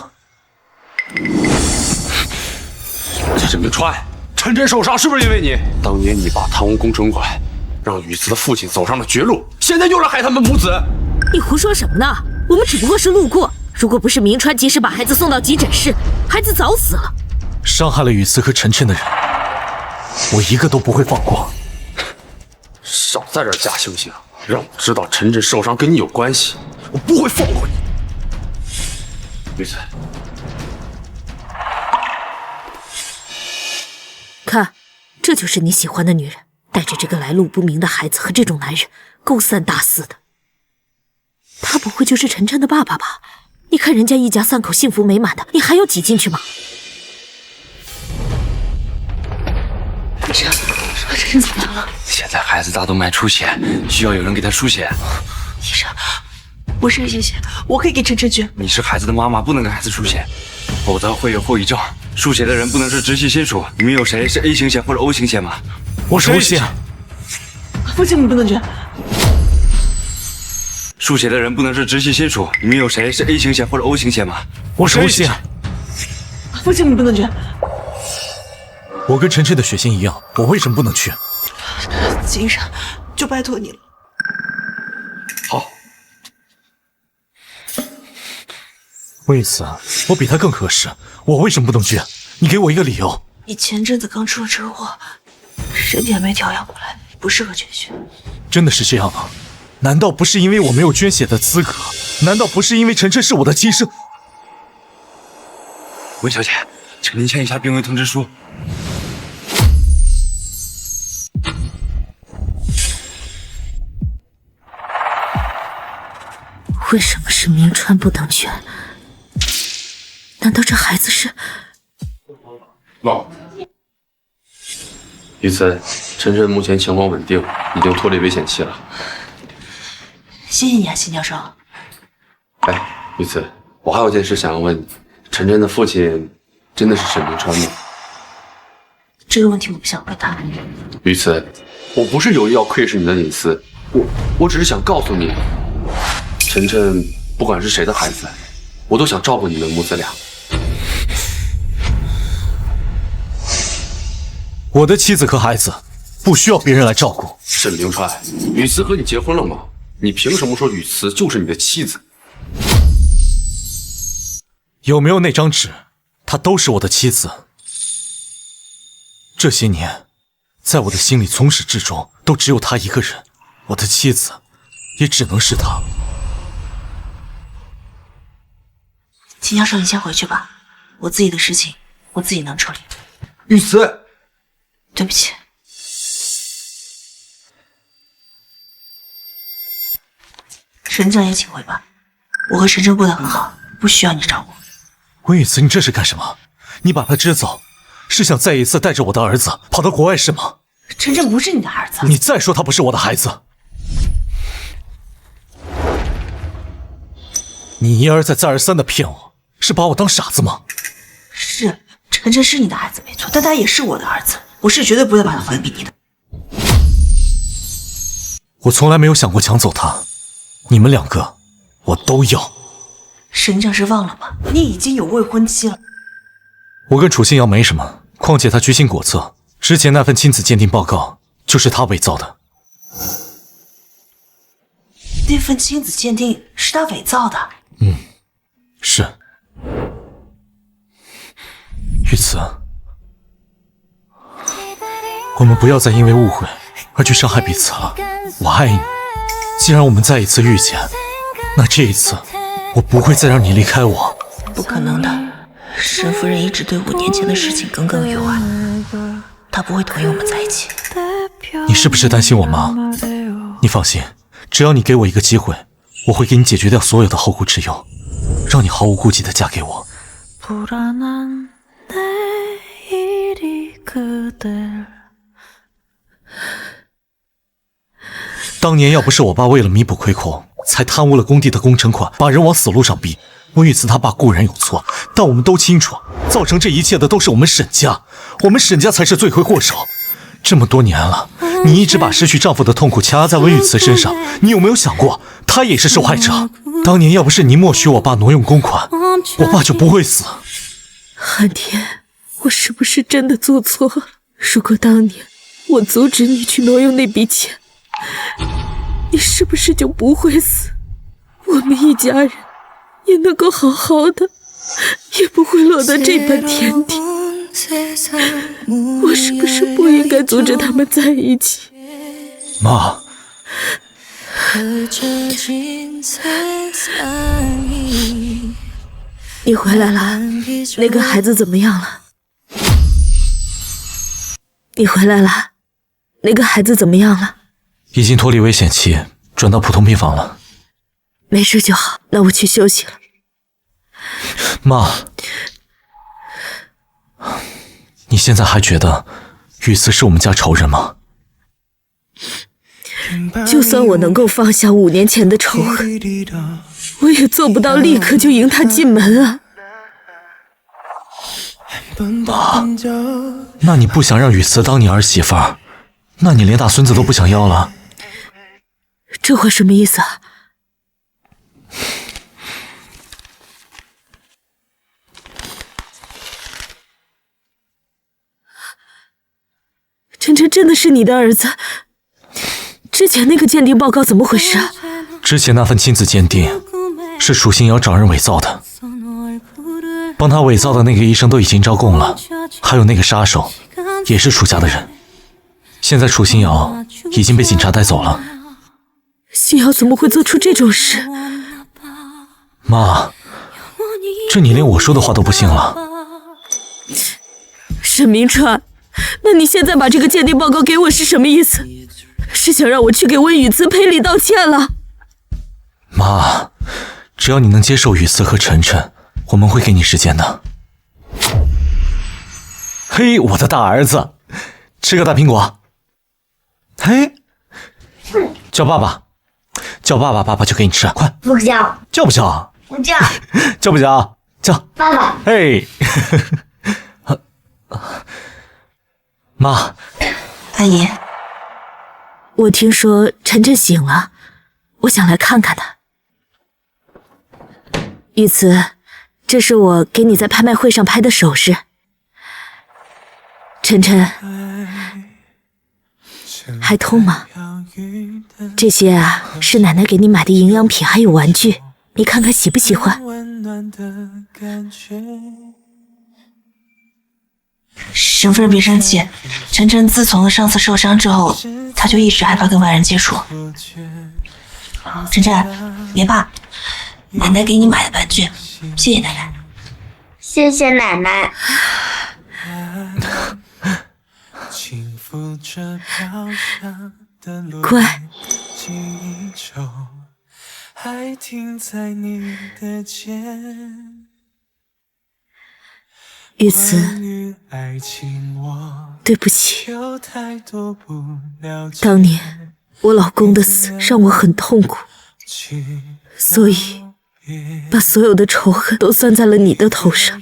沈明川，晨晨受伤是不是因为你？当年你把贪污工程馆，让雨慈的父亲走上了绝路，现在又来害他们母子。你胡说什么呢？我们只不过是路过，如果不是明川及时把孩子送到急诊室，孩子早死了。伤害了雨慈和晨晨的人，我一个都不会放过。少在这儿假惺惺，让我知道晨晨受伤跟你有关系，我不会放过你。雨慈，看，这就是你喜欢的女人，带着这个来路不明的孩子和这种男人勾三搭四的。他不会就是晨晨的爸爸吧？你看人家一家三口幸福美满的，你还要挤进去吗？晨晨怎么样了？现在孩子大动脉出血，需要有人给他输血。医生，我是 A 型血，我可以给晨晨捐。你是孩子的妈妈，不能给孩子输血，否则会有后遗症。输血的人不能是直系亲属。你们有谁是 A 型血或者 O 型血吗？我是 O 型。父亲，你不能捐。输血的人不能是直系亲属。你们有谁是 A 型血或者 O 型血吗？我是 O 型。父亲，你不能捐。我跟晨晨的血型一样，我为什么不能去？金医生，就拜托你了。好。温雨慈，我比他更合适，我为什么不能去？你给我一个理由。你前阵子刚出了车祸，身体还没调养过来，不适合捐血。真的是这样吗？难道不是因为我没有捐血的资格？难道不是因为晨晨是我的亲生？温小姐，请您签一下病危通知书。为什么是明川不等选？难道这孩子是？妈，雨慈，晨晨目前情况稳定，已经脱离危险期了。谢谢你啊，辛教授。哎，雨慈，我还有件事想要问你，晨晨的父亲真的是沈明川吗？这个问题我不想回答。雨慈，我不是有意要窥视你的隐私，我只是想告诉你，晨晨不管是谁的孩子，我都想照顾你们母子俩。我的妻子和孩子不需要别人来照顾。沈明川，雨慈和你结婚了吗？你凭什么说雨慈就是你的妻子？有没有那张纸，她都是我的妻子。这些年，在我的心里从始至终都只有她一个人，我的妻子也只能是她。秦教授，你先回去吧，我自己的事情我自己能处理。雨慈，对不起。沈长也请回吧，我和沈晨过得很好，不需要你照顾。温雨慈，你这是干什么？你把他支走，是想再一次带着我的儿子跑到国外是吗？晨晨不是你的儿子。你再说他不是我的孩子，你一而再再而三的骗我，是把我当傻子吗？是，晨晨是你的孩子没错，但他也是我的儿子，我是绝对不会把他还给你的。我从来没有想过抢走他，你们两个我都要。沈长是忘了吗？你已经有未婚妻了。我跟楚心瑶没什么，况且他居心叵测，之前那份亲子鉴定报告就是他伪造的。那份亲子鉴定是他伪造的？是。玉慈，我们不要再因为误会而去伤害彼此了。我爱你，既然我们再一次遇见，那这一次我不会再让你离开我。不可能的，沈夫人一直对5年前的事情耿耿于怀，她不会同意我们在一起。你是不是担心我妈？你放心，只要你给我一个机会，我会给你解决掉所有的后顾之忧，让你毫无顾忌地嫁给我。当年要不是我爸为了弥补亏空，才贪污了工地的工程款，把人往死路上逼，温雨慈他爸固然有错，但我们都清楚，造成这一切的都是我们沈家，我们沈家才是罪魁祸首。这么多年了，你一直把失去丈夫的痛苦强压在温雨慈身上，你有没有想过，她也是受害者？当年要不是你默许我爸挪用公款，我爸就不会死。寒天，我是不是真的做错了？如果当年我阻止你去挪用那笔钱，你是不是就不会死？我们一家人也能够好好的，也不会落得这般田地。我是不是不应该阻止他们在一起？妈，你回来了，那个孩子怎么样了？你回来了，那个孩子怎么样了？已经脱离危险期，转到普通病房了。没事就好，那我去休息了。妈，你现在还觉得雨慈是我们家仇人吗？就算我能够放下5年前的仇恨，我也做不到立刻就迎他进门啊。妈，那你不想让雨慈当你儿媳妇儿，那你连大孙子都不想要了？这话什么意思啊？晨晨真的是你的儿子？之前那个鉴定报告怎么回事啊？之前那份亲子鉴定是楚心瑶找人伪造的，帮他伪造的那个医生都已经招供了，还有那个杀手也是楚家的人。现在楚心瑶已经被警察带走了。星瑶怎么会做出这种事？妈，这你连我说的话都不信了？沈明川，那你现在把这个鉴定报告给我是什么意思？是想让我去给温雨慈赔礼道歉了？妈，只要你能接受雨慈和晨晨，我们会给你时间的。嘿，我的大儿子，吃个大苹果。嘿，叫爸爸，叫爸爸，爸爸就给你吃，快！不叫，叫不叫？不叫，叫不叫？叫爸爸。嘿，妈，阿姨，我听说晨晨醒了，我想来看看他。雨慈，这是我给你在拍卖会上拍的首饰。晨晨，还痛吗？这些啊，是奶奶给你买的营养品还有玩具，你看看喜不喜欢？沈夫人别生气，晨晨自从上次受伤之后，他就一直害怕跟外人接触。晨晨，别怕，奶奶给你买的玩具，谢谢奶奶。谢谢奶奶。乖。还停在你的肩。雨慈，对不起，当年我老公的死让我很痛苦，所以把所有的仇恨都算在了你的头上。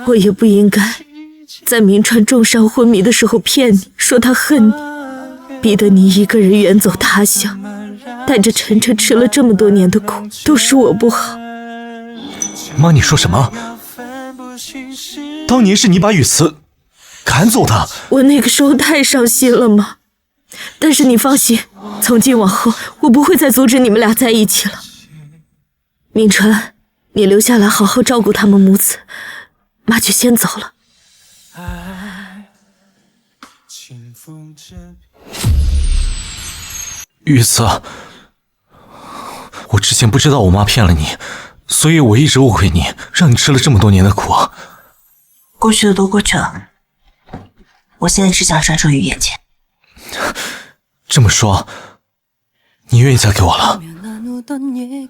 我也不应该在明川重伤昏迷的时候骗你说他恨你，逼得你一个人远走他乡，带着晨晨吃了这么多年的苦，都是我不好。妈，你说什么？当年是你把雨慈赶走的。我那个时候太伤心了嘛。但是你放心，从今往后我不会再阻止你们俩在一起了。明川，你留下来好好照顾他们母子，妈就先走了。雨慈，我之前不知道我妈骗了你，所以我一直误会你，让你吃了这么多年的苦。过去的都过去了，我现在只想专注于眼前。这么说，你愿意嫁给我了？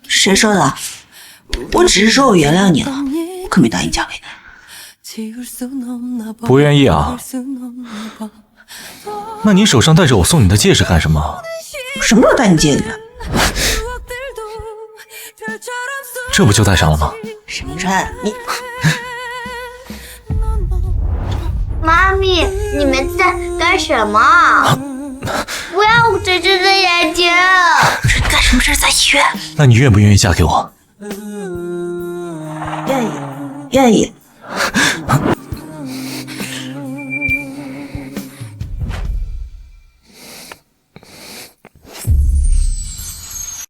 谁说的？我只是说我原谅你了，可没答应嫁给你。不愿意啊？那你手上戴着我送你的戒指干什么？什么时候戴你戒指？这不就戴上了吗？沈明川，你妈咪，你们在干什么？不要捂着这个眼睛！这干什么？这是在医院。那你愿不愿意嫁给我？愿意，愿意。